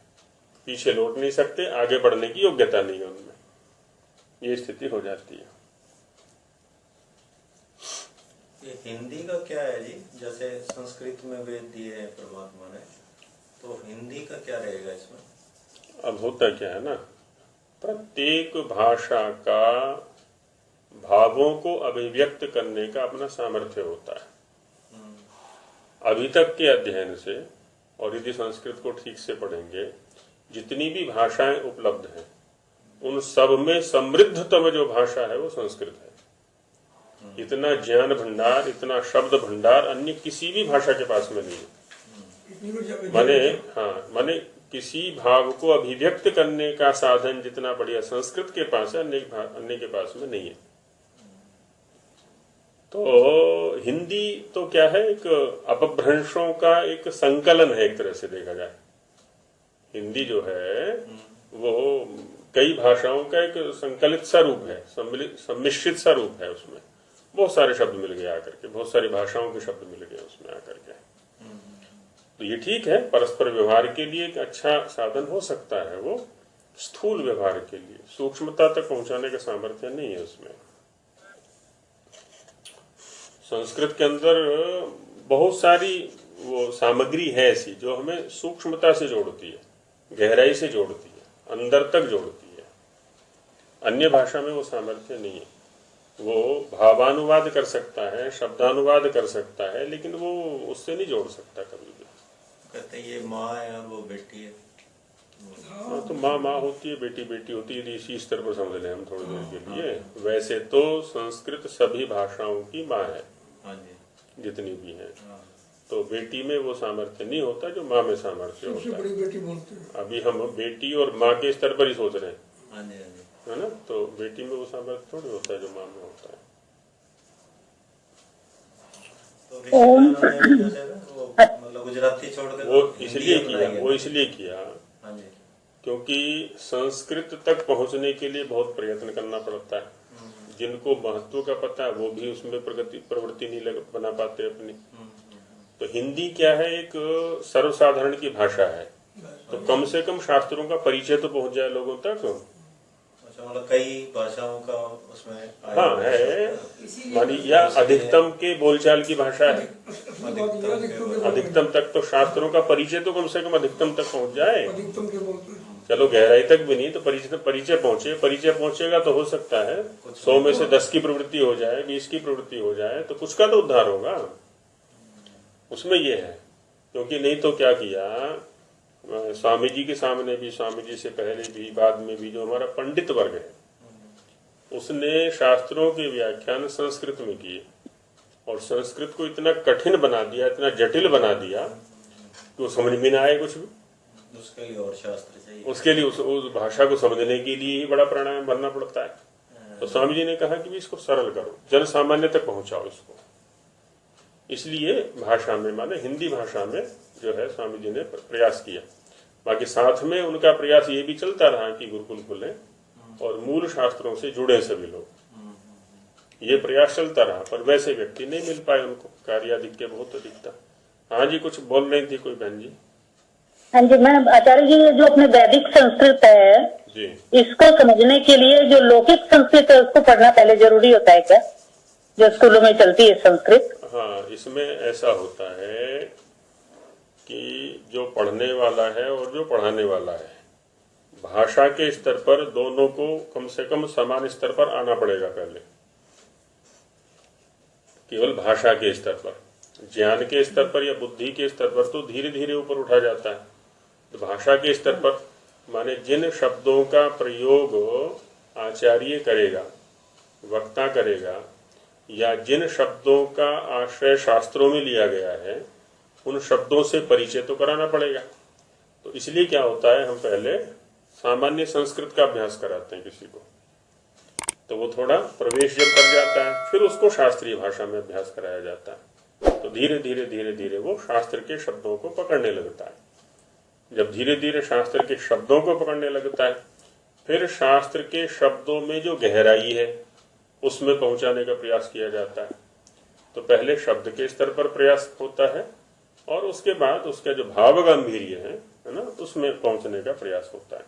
पीछे लौट नहीं सकते, आगे बढ़ने की योग्यता नहीं है उनमें, ये स्थिति हो जाती है। ये हिंदी का क्या है जी? जैसे संस्कृत में वेद दिए हैं परमात्मा ने, तो हिंदी का क्या रहेगा इसमें? अब होता क्या है ना, प्रत्येक भाषा का भावों को अभिव्यक्त करने का अपना सामर्थ्य होता है। अभी तक के अध्ययन से, और यदि संस्कृत को ठीक से पढ़ेंगे, जितनी भी भाषाएं उपलब्ध हैं उन सब में समृद्धतम जो भाषा है वो संस्कृत है। इतना ज्ञान भंडार, इतना शब्द भंडार अन्य किसी भी भाषा के पास में नहीं है। माने किसी भाव को अभिव्यक्त करने का साधन जितना बढ़िया संस्कृत के पास है, अन्य के पास में नहीं है। तो हिंदी तो क्या है, एक अपभ्रंशों का एक संकलन है, एक तरह से देखा जाए। हिंदी जो है वो कई भाषाओं का एक संकलित सा रूप है, सम्मिश्रित सा रूप है। उसमें बहुत सारे शब्द मिल गए आकर के, बहुत सारी भाषाओं के शब्द मिल गए उसमें आकर के। तो ये ठीक है, परस्पर व्यवहार के लिए एक अच्छा साधन हो सकता है वो, स्थूल व्यवहार के लिए सूक्ष्मता तक पहुंचाने का सामर्थ्य नहीं है उसमें। संस्कृत के अंदर बहुत सारी वो सामग्री है ऐसी जो हमें सूक्ष्मता से जोड़ती है, गहराई से जोड़ती है, अंदर तक जोड़ती है। अन्य भाषा में वो सामर्थ्य नहीं है। वो भावानुवाद कर सकता है, शब्दानुवाद कर सकता है, लेकिन वो उससे नहीं जोड़ सकता कभी भी। कहते हैं ये माँ है और वो बेटी है। हाँ, तो माँ माँ होती है, बेटी बेटी होती है, इसी स्तर पर समझ लें हम थोड़ी देर के लिए। वैसे तो संस्कृत सभी भाषाओं की माँ है, जितनी भी है। तो बेटी में वो सामर्थ्य नहीं होता जो माँ में सामर्थ्य होता है। बड़ी बेटी बोलते हैं। अभी हम बेटी और माँ के स्तर पर ही सोच रहे हैं, है ना। तो बेटी में वो सामर्थ्य थोड़ी होता है जो माँ में होता है। मतलब गुजराती छोड़ के वो इसलिए किया क्योंकि संस्कृत तक पहुंचने के लिए बहुत प्रयत्न करना पड़ता है। जिनको महत्व का पता है वो भी उसमें प्रवृत्ति नहीं बना पाते अपनी। तो हिंदी क्या है, एक सर्वसाधारण की भाषा है, तो कम से कम शास्त्रों का परिचय तो पहुंच जाए लोगों तक। मतलब कई भाषाओं का उसमें हाँ है, मानी या अधिकतम के बोलचाल की भाषा है। अधिकतम तक तो शास्त्रों का परिचय तो कम से कम अधिकतम तक पहुंच जाए। अधिकतम के बोलते हैं। चलो गहराई तक भी नहीं तो परिचय पहुंचेगा तो हो सकता है 100 में से 10 की प्रवृत्ति हो जाए, 20 की प्रवृत्ति हो जाए, तो कुछ का तो उद्धार होगा उसमें। ये है, क्योंकि नहीं तो क्या किया स्वामी जी के सामने भी, स्वामी जी से पहले भी, बाद में भी, जो हमारा पंडित वर्ग है उसने शास्त्रों के व्याख्यान संस्कृत में किए और संस्कृत को इतना कठिन बना दिया, इतना जटिल बना दिया कि वो समझ में ना आए कुछ भी। उसके लिए और शास्त्र चाहिए, उसके लिए उस भाषा को समझने के लिए ही बड़ा प्राणायाम भरना पड़ता है। तो स्वामी जी ने कहा कि इसको सरल करो, जन सामान्य तक पहुंचाओ इसको। इसलिए भाषा में, माने हिंदी भाषा में जो है स्वामी जी ने प्रयास किया। बाकी साथ में उनका प्रयास ये भी चलता रहा कि गुरुकुल खुले और मूल शास्त्रों से जुड़े सभी लोग। ये प्रयास चलता रहा, पर वैसे व्यक्ति नहीं मिल पाए उनको, कार्याधिक्य बहुत अधिक था। हाँ जी, कुछ बोल रही थी कोई बहन जी। हाँ जी, मैं आचार्य जी, जो अपने वैदिक संस्कृत है जी, इसको समझने के लिए जो लौकिक संस्कृत है उसको पढ़ना पहले जरूरी होता है क्या, जो स्कूलों में चलती है संस्कृत? हाँ, इसमें ऐसा होता है कि जो पढ़ने वाला है और जो पढ़ाने वाला है, भाषा के स्तर पर दोनों को कम से कम समान स्तर पर आना पड़ेगा पहले। केवल भाषा के स्तर पर, ज्ञान के स्तर पर या बुद्धि के स्तर पर तो धीरे धीरे ऊपर उठा जाता है। तो भाषा के स्तर पर माने जिन शब्दों का प्रयोग आचार्य करेगा, वक्ता करेगा, या जिन शब्दों का आश्रय शास्त्रों में लिया गया है, उन शब्दों से परिचय तो कराना पड़ेगा। तो इसलिए क्या होता है, हम पहले सामान्य संस्कृत का अभ्यास कराते हैं किसी को, तो वो थोड़ा प्रवेश जब कर जाता है फिर उसको शास्त्रीय भाषा में अभ्यास कराया जाता है। तो धीरे धीरे धीरे धीरे वो शास्त्र के शब्दों को पकड़ने लगता है। जब धीरे धीरे शास्त्र के शब्दों को पकड़ने लगता है, फिर शास्त्र के शब्दों में जो गहराई है उसमें पहुंचाने का प्रयास किया जाता है। तो पहले शब्द के स्तर पर प्रयास होता है और उसके बाद उसका जो भाव गंभीर्य है ना, उसमें पहुंचने का प्रयास होता है।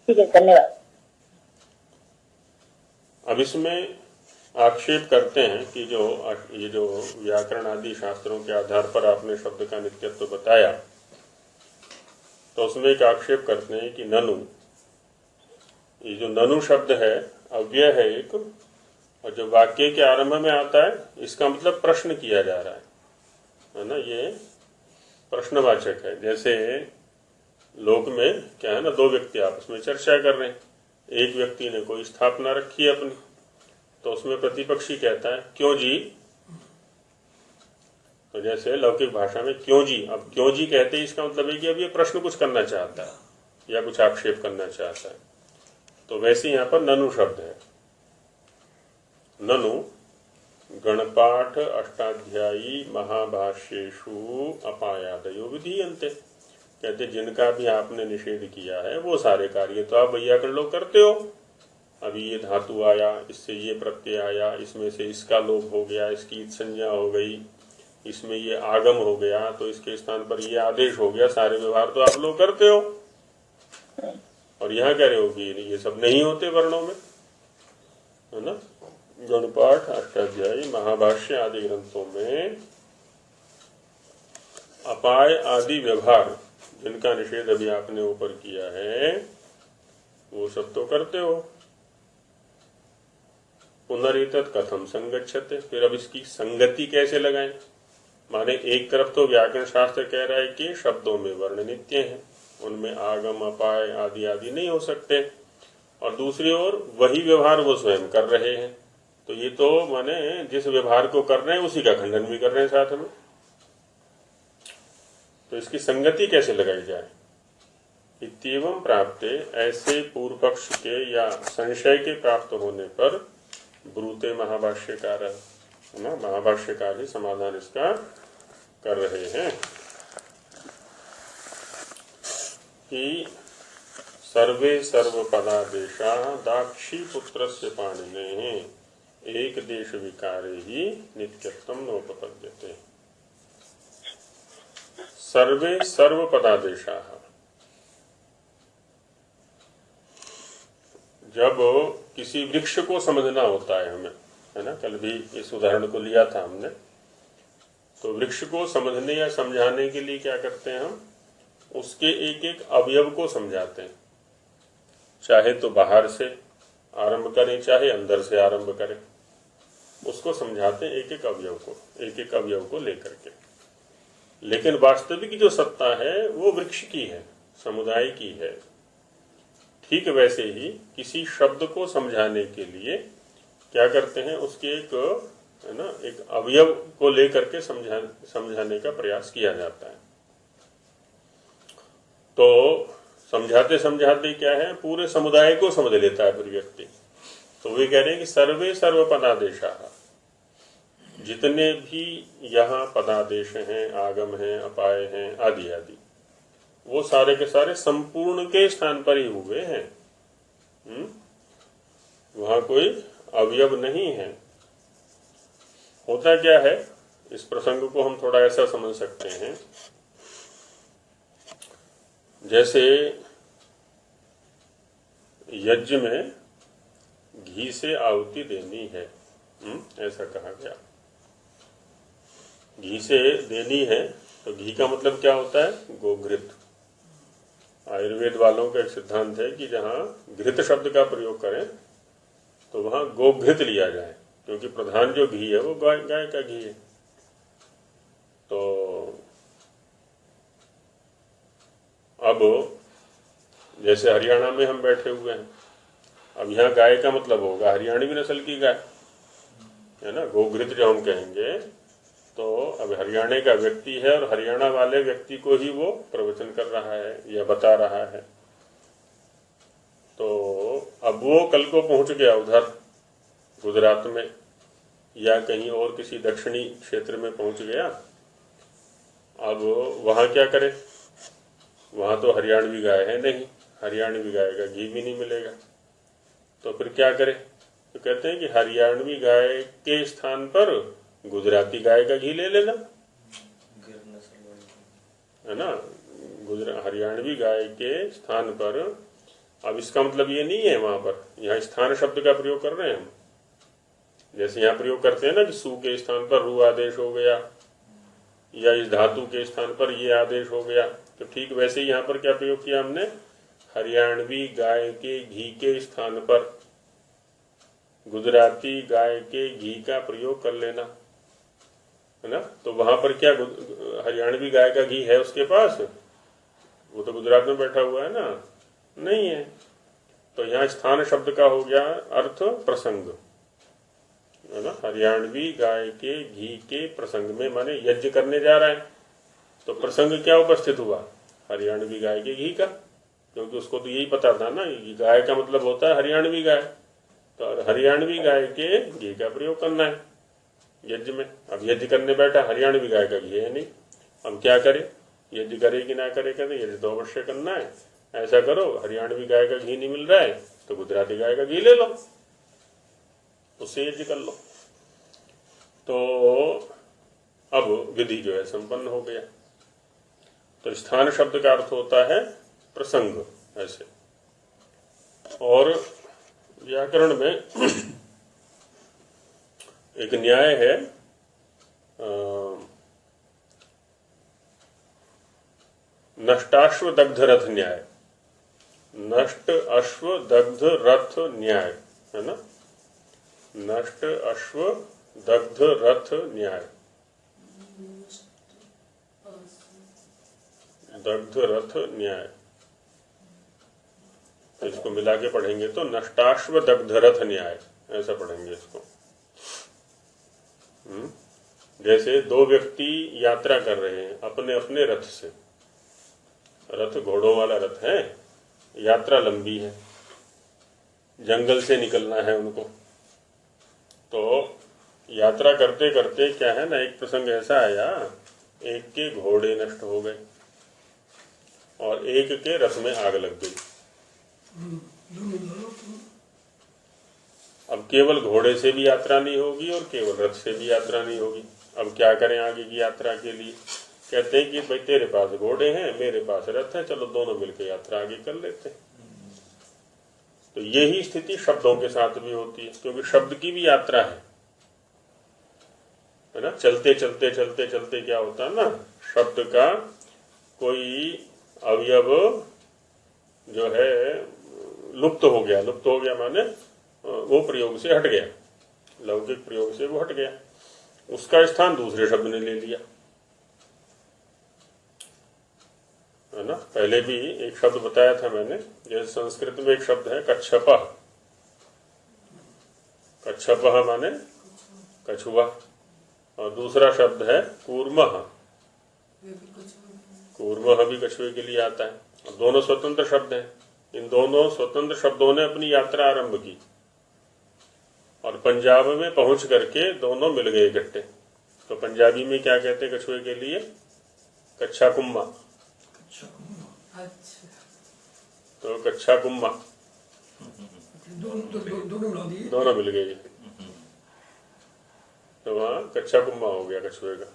ठीक है, धन्यवाद। अब इसमें आक्षेप करते हैं कि ये जो व्याकरण आदि शास्त्रों के आधार पर आपने शब्द का नित्यत्व बताया, तो उसमें एक आक्षेप करते हैं कि ननु, ये जो ननु शब्द है अव्यय है एक, और जो वाक्य के आरंभ में आता है इसका मतलब प्रश्न किया जा रहा है ना, ये प्रश्नवाचक है। जैसे लोक में क्या है ना, दो व्यक्ति आपस में चर्चा कर रहे हैं, एक व्यक्ति ने कोई स्थापना रखी है अपनी, तो उसमें प्रतिपक्षी कहता है क्यों जी। तो जैसे लौकिक भाषा में क्यों जी, अब क्यों जी कहते हैं इसका मतलब है कि अब ये प्रश्न कुछ करना चाहता है या कुछ आक्षेप करना चाहता है। तो वैसे यहाँ पर ननु शब्द है। ननु गणपाठ अष्टाध्यायी महाभाष्येषु अपायादयो विधीयन्ते, कहते जिनका भी आपने निषेध किया है वो सारे कार्य तो आप वैयाकरण लोग करते हो। अभी ये धातु आया, इससे ये प्रत्यय आया, इसमें से इसका लोप हो गया, इसकी संज्ञा हो गई, इसमें ये आगम हो गया, तो इसके स्थान पर ये आदेश हो गया, सारे व्यवहार तो आप लोग करते हो। और यहाँ कह रहे हो कि ये सब नहीं होते वर्णों में, है ना। गणपाठ अष्टाध्यायी महाभाष्य आदि ग्रंथों में अपाय आदि व्यवहार जिनका निषेध अभी आपने ऊपर किया है वो सब तो करते हो। पुनरीतत कथम संगच्छते, फिर अब इसकी संगति कैसे लगाएं। माने एक तरफ तो व्याकरण शास्त्र कह रहा है कि शब्दों में वर्ण नित्य हैं, उनमें आगम अपाय आदि आदि नहीं हो सकते, और दूसरी ओर वही व्यवहार वो स्वयं कर रहे हैं। तो ये तो माने जिस व्यवहार को कर रहे हैं उसी का खंडन भी कर रहे हैं साथ में। तो इसकी संगति कैसे लगाई जाए। इत्येवं प्राप्ते, ऐसे पूर्व पक्ष के या संशय के प्राप्त होने पर ब्रूते महाभाष्यकार, है ना, महाभाष्यकार ही समाधान इसका कर रहे हैं कि सर्वे सर्वपदादेशा दाक्षी पुत्रस्य पाणिने एक देश विकारे ही नित्यत्वं नोपपद्यते। सर्वे सर्वपदादेशा, जब किसी वृक्ष को समझना होता है हमें, है ना, कल भी इस उदाहरण को लिया था हमने, तो वृक्ष को समझने या समझाने के लिए क्या करते हैं हम, उसके एक एक अवयव को समझाते हैं। चाहे तो बाहर से आरंभ करें चाहे अंदर से आरंभ करें, उसको समझाते हैं एक एक अवयव को लेकर के। लेकिन वास्तविक जो सत्ता है वो वृक्ष की है, समुदाय की है। ठीक वैसे ही किसी शब्द को समझाने के लिए क्या करते हैं, उसके एक, है ना, एक अवयव को लेकर के समझाने का प्रयास किया जाता है। तो समझाते समझाते क्या है, पूरे समुदाय को समझ लेता है फिर व्यक्ति। तो वे कह रहे हैं कि सर्वे सर्वपदादेशा, जितने भी यहाँ पदादेश हैं, आगम हैं, अपाय हैं आदि आदि, वो सारे के सारे संपूर्ण के स्थान पर ही हुए हैं। वहां कोई अवयव नहीं है। होता क्या है, इस प्रसंग को हम थोड़ा ऐसा समझ सकते हैं, जैसे यज्ञ में घी से आहुति देनी है, ऐसा कहा गया। घी से देनी है, तो घी का मतलब क्या होता है, गोघृत। आयुर्वेद वालों का एक सिद्धांत है कि जहां घृत शब्द का प्रयोग करें तो वहां गोघृत लिया जाए, क्योंकि प्रधान जो घी है वो गाय का घी है। तो अब जैसे हरियाणा में हम बैठे हुए हैं, अब यहाँ गाय का मतलब होगा हरियाणवी नस्ल की गाय, है ना। गोघृत जो हम कहेंगे, तो अब हरियाणा का व्यक्ति है और हरियाणा वाले व्यक्ति को ही वो प्रवचन कर रहा है या बता रहा है। तो अब वो कल को पहुंच गया उधर गुजरात में या कहीं और किसी दक्षिणी क्षेत्र में पहुंच गया। अब वहां क्या करे, वहां तो हरियाणवी गाय है नहीं, हरियाणवी गाय का घी भी नहीं मिलेगा, तो फिर क्या करे? तो कहते हैं कि हरियाणवी गाय के स्थान पर गुजराती गाय का घी ले लेना, है ना। हरियाणवी गाय के स्थान पर, अब इसका मतलब ये नहीं है वहां पर, यहाँ स्थान शब्द का प्रयोग कर रहे हैं हम, जैसे यहाँ प्रयोग करते हैं ना कि सु के स्थान पर रू आदेश हो गया, या इस धातु के स्थान पर ये आदेश हो गया, तो ठीक वैसे यहाँ पर क्या प्रयोग किया हमने? हरियाणवी गाय के घी के स्थान पर गुजराती गाय के घी का प्रयोग कर लेना, है ना। तो वहां पर क्या हरियाणवी गाय का घी है उसके पास? वो तो गुजरात में बैठा हुआ है ना, नहीं है। तो यहाँ स्थान शब्द का हो गया अर्थ प्रसंग, है ना। हरियाणवी गाय के घी के प्रसंग में, माने यज्ञ करने जा रहा है, तो प्रसंग क्या उपस्थित हुआ? हरियाणवी गाय के घी का, क्योंकि उसको तो यही पता था ना कि गाय का मतलब होता है हरियाणवी गाय, तो हरियाणवी गाय के घी का प्रयोग करना है यज्ञ में। अब यज्ञ करने बैठा, हरियाणवी गाय का घी है नहीं, अब क्या करे? यज्ञ करे कि ना करे? कहते यज्ञ तो अवश्य करना है। ऐसा करो, हरियाणवी गाय का घी नहीं मिल रहा है तो गुजराती गाय का घी ले लो, उससे यज्ञ कर लो। तो अब विधि जो है संपन्न हो गया। तो स्थान शब्द का अर्थ होता है प्रसंग, ऐसे। और व्याकरण में एक न्याय है, नष्टाश्व दग्ध रथ न्याय, नष्ट अश्व दग्ध रथ न्याय, है ना। नष्ट अश्व दग्ध रथ न्याय, दग्ध रथ न्याय, तो इसको मिला के पढ़ेंगे तो नष्टाश्व दग्ध रथ न्याय, ऐसा पढ़ेंगे इसको। जैसे दो व्यक्ति यात्रा कर रहे हैं अपने अपने रथ से, रथ घोड़ों वाला रथ है, यात्रा लंबी है, जंगल से निकलना है उनको, तो यात्रा करते करते क्या है ना, एक प्रसंग ऐसा आया, एक के घोड़े नष्ट हो गए और एक के रथ में आग लग गई। अब केवल घोड़े से भी यात्रा नहीं होगी और केवल रथ से भी यात्रा नहीं होगी। अब क्या करें आगे की यात्रा के लिए? कहते हैं कि भाई तेरे पास घोड़े हैं, मेरे पास रथ है, चलो दोनों मिलकर यात्रा आगे कर लेते हैं। तो यही स्थिति शब्दों के साथ भी होती है, क्योंकि शब्द की भी यात्रा है ना। चलते चलते चलते चलते क्या होता है ना, शब्द का कोई अवयव जो है लुप्त हो गया। लुप्त हो गया माने वो प्रयोग से हट गया, लौकिक प्रयोग से वो हट गया, उसका स्थान दूसरे शब्द ने ले लिया, है ना। पहले भी एक शब्द बताया था मैंने, जैसे संस्कृत में एक शब्द है कच्छपः। कच्छपः माने कछुआ, और दूसरा शब्द है कूर्मः। कूर्मः भी कछुए के लिए आता है। दोनों स्वतंत्र शब्द हैं। इन दोनों स्वतंत्र शब्दों ने अपनी यात्रा आरंभ की और पंजाब में पहुंच करके दोनों मिल गए इकट्ठे। तो पंजाबी में क्या कहते हैं कछुए के लिए? कच्छा कुम्मा। तो कच्छा कुम्मा, दोनों मिल गए, तो वहां कच्छा कुम्मा हो गया कछुए का।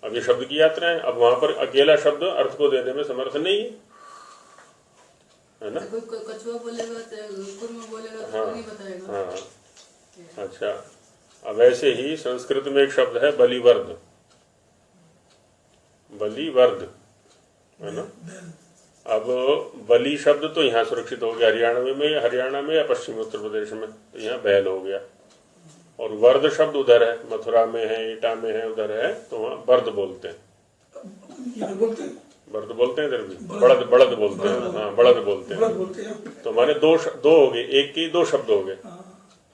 अब ये शब्द की यात्रा है। अब वहां पर अकेला शब्द अर्थ को देने में समर्थ नहीं है ना। कछुआ बोलेगा, कुर्मा बोलेगा तो हाँ, नहीं बताएगा। हाँ, अच्छा। अब ऐसे ही संस्कृत में एक शब्द है बलिवर्द। बलिवर्द, है ना। अब बलि शब्द तो यहाँ सुरक्षित हो गया, हरियाणा में या पश्चिम उत्तर प्रदेश में, तो यहाँ बैल हो गया। और वर्द शब्द उधर है, मथुरा में है, एटा में है, उधर है, तो वहाँ वर्द बोलते हैं। वर्द बोलते हैं इधर भी, बड़द बोलते हैं। हाँ, बड़द बोलते हैं। तो माने दो हो गए, एक के दो शब्द हो गए।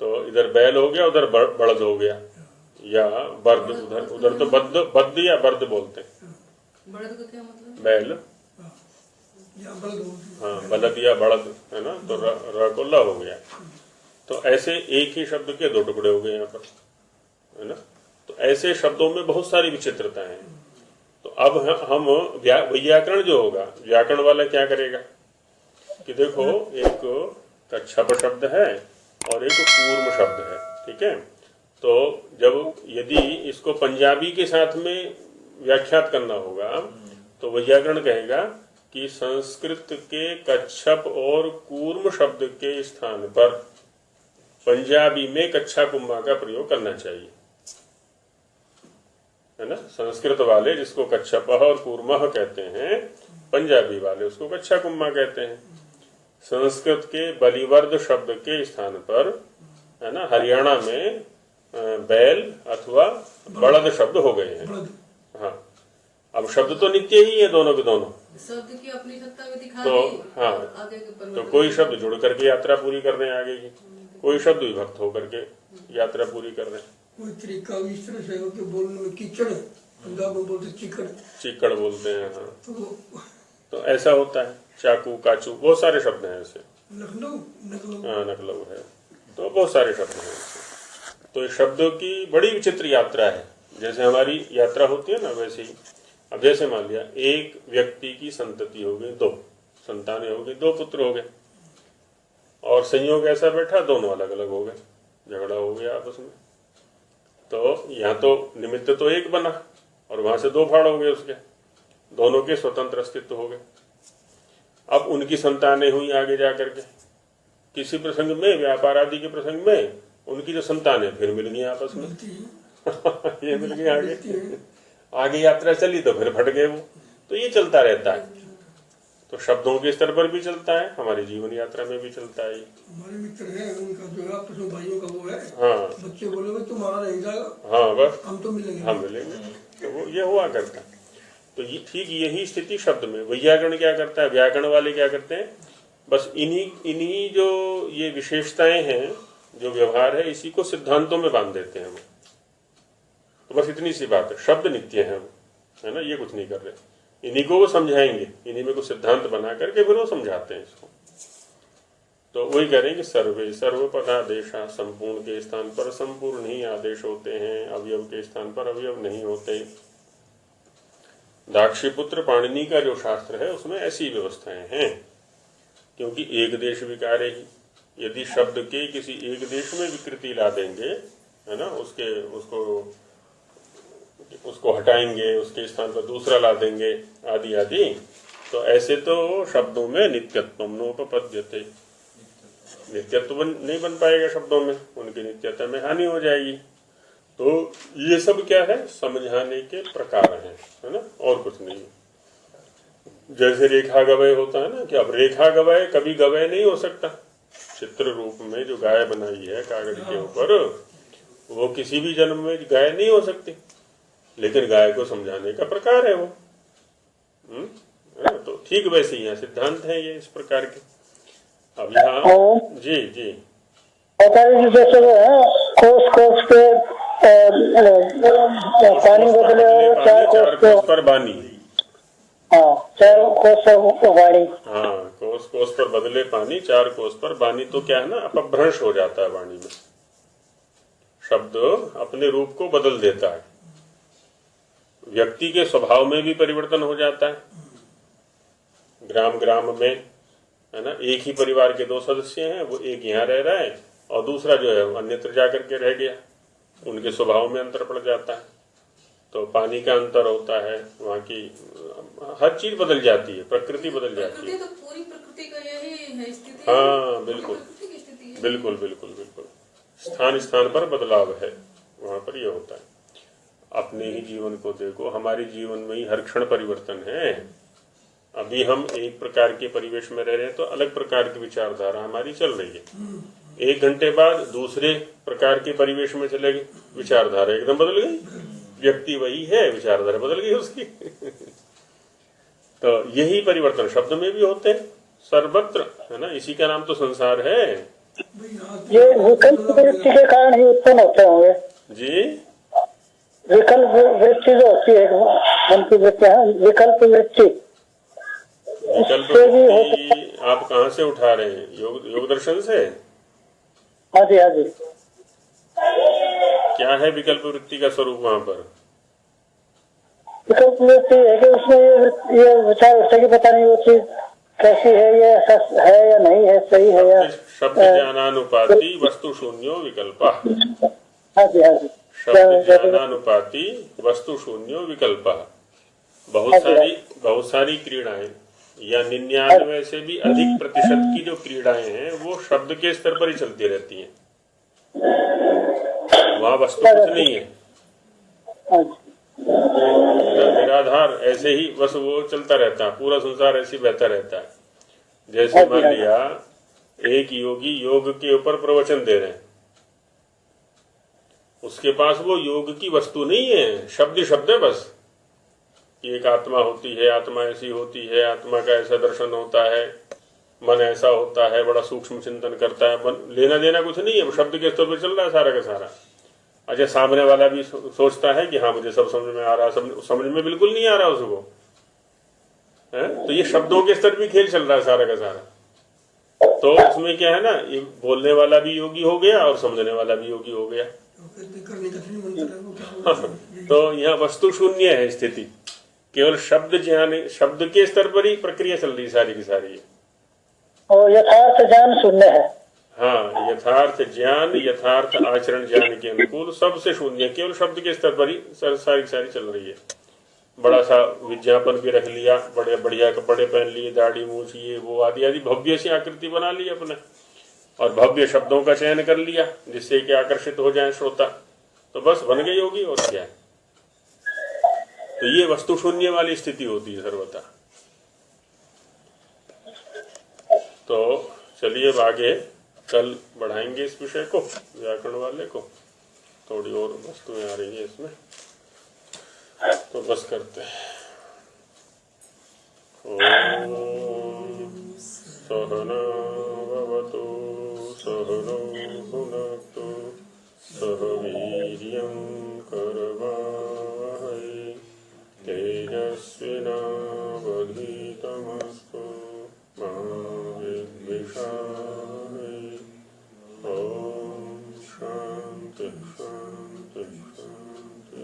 तो इधर बैल हो गया, उधर बड़द हो गया, या बर्द। उधर तो बद्द या बर्द बोलते हैं। बड़द का क्या मतलब? बैल, हाँ, बलद या बड़द, है ना। तो रकोल्ला हो गया। तो ऐसे एक ही शब्द के दो टुकड़े हो गए यहाँ पर, है ना। तो ऐसे शब्दों में बहुत सारी विचित्रताएं हैं। तो अब हम व्याकरण जो होगा, व्याकरण वाला क्या करेगा कि देखो एक कच्छप शब्द है और एक कूर्म शब्द है, ठीक है। तो जब यदि इसको पंजाबी के साथ में व्याख्यात करना होगा तो व्याकरण कहेगा कि संस्कृत के कच्छप और कूर्म शब्द के स्थान पर पंजाबी में कच्छा कुम्मा का प्रयोग करना चाहिए, है ना। संस्कृत वाले जिसको कच्छपः और कूर्मः कहते हैं, पंजाबी वाले उसको कच्छा कुम्मा कहते हैं। संस्कृत के बलिवर्द शब्द के स्थान पर, है ना, हरियाणा में बैल अथवा बड़द शब्द हो गए हैं। हाँ, अब शब्द तो नित्य ही है दोनों के दोनों, शब्द की अपनी सत्ता में दिखा तो दी, हाँ, आगे के तो परिवर्तन। कोई शब्द जुड़ करके यात्रा पूरी कर रहे हैं आगे की, कोई शब्द विभक्त होकर के यात्रा पूरी कर रहे हैं। कोई तरीका भी इस तरह से हो कि बोलने में कीचड़, पंजाब में बोलते चिकड़, चिकड़ बोलते हैं, हाँ। तो ऐसा होता है। चाकू, काचू, बहुत सारे शब्द हैं ऐसे। लखनऊ नकलऊ, हाँ, नकलऊ है, तो बहुत सारे शब्द हैं ऐसे। तो शब्दों की बड़ी विचित्र यात्रा है। जैसे हमारी यात्रा होती है ना, वैसे ही अब जैसे मान लिया एक व्यक्ति की संतति हो गई, 2 संतानें हो गई, 2 पुत्र हो गए, और संयोग ऐसा बैठा दोनों अलग अलग हो गए, झगड़ा हो गया आपस में। तो यहाँ तो निमित्त तो एक बना और वहां से 2 फाड़ हो गए उसके, दोनों के स्वतंत्र अस्तित्व हो गए। अब उनकी संतानें हुई आगे जाकर के, किसी प्रसंग में, व्यापार आदि के प्रसंग में उनकी जो संतानें फिर मिल गई आपस में ये मिल गई आगे यात्रा चली तो फिर फट गए वो। तो ये चलता रहता है। तो शब्दों के स्तर पर भी चलता है, हमारी जीवन यात्रा में भी चलता है। हमारे मित्र है उनका जो है आपस में भाइयों का वो है, हाँ, बच्चे बोले तुम्हारा रह जाएगा, हाँ, बस हम तो मिलेंगे, हम मिलेंगे। तो वो ये हुआ करता है। तो ये ठीक यही स्थिति शब्द में। व्याकरण क्या करता है, व्याकरण वाले क्या करते हैं, बस इन्हीं जो ये विशेषताएं हैं, जो व्यवहार है, इसी को सिद्धांतों में बांध देते हैं वो। तो बस इतनी सी बात है, शब्द नित्य है वो, है ना, ये कुछ नहीं कर रहे। इन्हीं को वो समझाएंगे, इन्हीं में कुछ सिद्धांत बना करके फिर वो समझाते हैं इसको। तो वही करेंगे, सर्वे सर्वपदादेशा, संपूर्ण के स्थान पर संपूर्ण ही आदेश होते हैं, अवयव के स्थान पर अवयव नहीं होते। दाक्षीपुत्र पाणिनि का जो शास्त्र है उसमें ऐसी व्यवस्थाएं हैं, क्योंकि एक देश विकारे ही, यदि शब्द के किसी एक देश में विकृति ला देंगे, है ना, उसको हटाएंगे, उसके स्थान पर दूसरा ला देंगे आदि आदि, तो ऐसे तो शब्दों में नित्यत्व नोपपद्यते, नित्यत्व नहीं बन पाएगा शब्दों में, उनकी नित्यता में हानि हो जाएगी। तो ये सब क्या है, समझाने के प्रकार हैं, है ना, और कुछ नहीं। जैसे रेखा गवय होता है ना, कि अब रेखा गवय कभी गवय नहीं हो सकता। चित्र रूप में जो गाय बनाई है कागज के ऊपर, वो किसी भी जन्म में गाय नहीं हो सकती, लेकिन गाय को समझाने का प्रकार है वो। तो ठीक वैसे ही सिद्धांत है ये इस प्रकार के। अब यहाँ जी जी जैसे वो है कोस पे पानी बदले, 4 कोस पर बानी, हाँ 4 कोस पर वाणी, हाँ कोस पर बदले पानी, 4 कोस पर बानी। तो क्या है ना, अपभ्रंश हो जाता है वाणी में, शब्द अपने रूप को बदल देता है, व्यक्ति के स्वभाव में भी परिवर्तन हो जाता है। ग्राम ग्राम में, है ना, एक ही परिवार के 2 सदस्य हैं, वो एक यहाँ रह रहा है और दूसरा जो है वो अन्यत्र जाकर के रह गया, उनके स्वभाव में अंतर पड़ जाता है। तो पानी का अंतर होता है, वहाँ की हर चीज बदल जाती है, प्रकृति बदल जाती है। तो पूरी प्रकृति का यही है स्थिति। हाँ बिल्कुल प्रकृति की स्थिति है। बिल्कुल बिल्कुल बिल्कुल, स्थान स्थान पर बदलाव है, वहां पर यह होता है। अपने ही जीवन को देखो, हमारे जीवन में ही हर क्षण परिवर्तन है। अभी हम एक प्रकार के परिवेश में रह रहे हैं तो अलग प्रकार की विचारधारा हमारी चल रही है, 1 घंटे बाद दूसरे प्रकार के परिवेश में चले गए, विचारधारा एकदम बदल गई, व्यक्ति वही है, विचारधारा बदल गई उसकी तो यही परिवर्तन शब्द में भी होते हैं सर्वत्र, है ना, इसी का नाम तो संसार है। ये विकल्प वृत्ति के कारण ही उत्पन्न होते होंगे जी, विकल्प वृत्ति जो होती है मन की वृत्ति है, विकल्प वृत्ति, विकल्प वृत्ति आप कहाँ से उठा रहे हैं, योग दर्शन से? हाँ जी हाँ जी। क्या है विकल्प वृत्ति का स्वरूप वहां पर? तो ये चीज है कि उसमें ये विचार उठता कि पता नहीं वो चीज कैसी है, ये ऐसा है या नहीं है, सही है या शब्द ज्ञानानुपाति वस्तु शून्यो विकल्प। हाँ जी, हाँ जी। शब्द ज्ञानानुपाति वस्तु शून्यो विकल्प। बहुत सारी क्रीड़ाएं या 99 से भी अधिक प्रतिशत की जो क्रीड़ाएं हैं वो शब्द के स्तर पर ही चलती रहती हैं, वहां वस्तु कुछ नहीं है। हाँ जी। निराधार ऐसे ही बस वो चलता रहता है, पूरा संसार ऐसे ही बहता रहता है। जैसे मान लिया एक योगी योग के ऊपर प्रवचन दे रहे हैं, उसके पास वो योग की वस्तु नहीं है, शब्द ही शब्द है बस। एक आत्मा होती है, आत्मा ऐसी होती है, आत्मा का ऐसा दर्शन होता है, मन ऐसा होता है, बड़ा सूक्ष्म चिंतन करता है, लेना देना कुछ नहीं है, शब्द के स्तर पर चल रहा है सारा का सारा। अच्छा, सामने वाला भी सोचता है कि हाँ मुझे सब समझ में आ रहा है, समझ में बिल्कुल नहीं आ रहा उसको है, तो ये शब्दों के स्तर भी खेल चल रहा है सारा का सारा। तो इसमें क्या है ना, ये बोलने वाला भी योगी हो गया और समझने वाला भी योगी हो गया। तो यहाँ वस्तु शून्य है स्थिति, केवल शब्द ज्ञान, शब्द के स्तर पर ही प्रक्रिया चल रही सारी की सारी। और यथार्थ ज्ञान शून्य है। हाँ, यथार्थ ज्ञान, यथार्थ आचरण ज्ञान के अनुकूल सबसे शून्य, केवल शब्द के स्तर पर ही सारी सारी चल रही है। बड़ा सा विज्ञापन भी रख लिया, बड़े बढ़िया कपड़े पहन लिए, दाढ़ी मूछ ये वो आदि आदि भव्य सी आकृति बना ली अपने, और भव्य शब्दों का चयन कर लिया जिससे कि आकर्षित हो जाए श्रोता, तो बस बन गई होगी और क्या है। तो ये वस्तु शून्य वाली स्थिति होती है सर्वथा। तो चलिए अब आगे कल बढ़ाएंगे इस विषय को, व्याकरण वाले को, थोड़ी और वस्तुएं आ रही है इसमें, तो बस करते हैं। ओम सहना भवतु सहनौ भुनक्तु सह वीर्यं करवावहै तेजस्विनावधीतमस्तु मा विद्विषावहै। ओम शांति शांति शांति।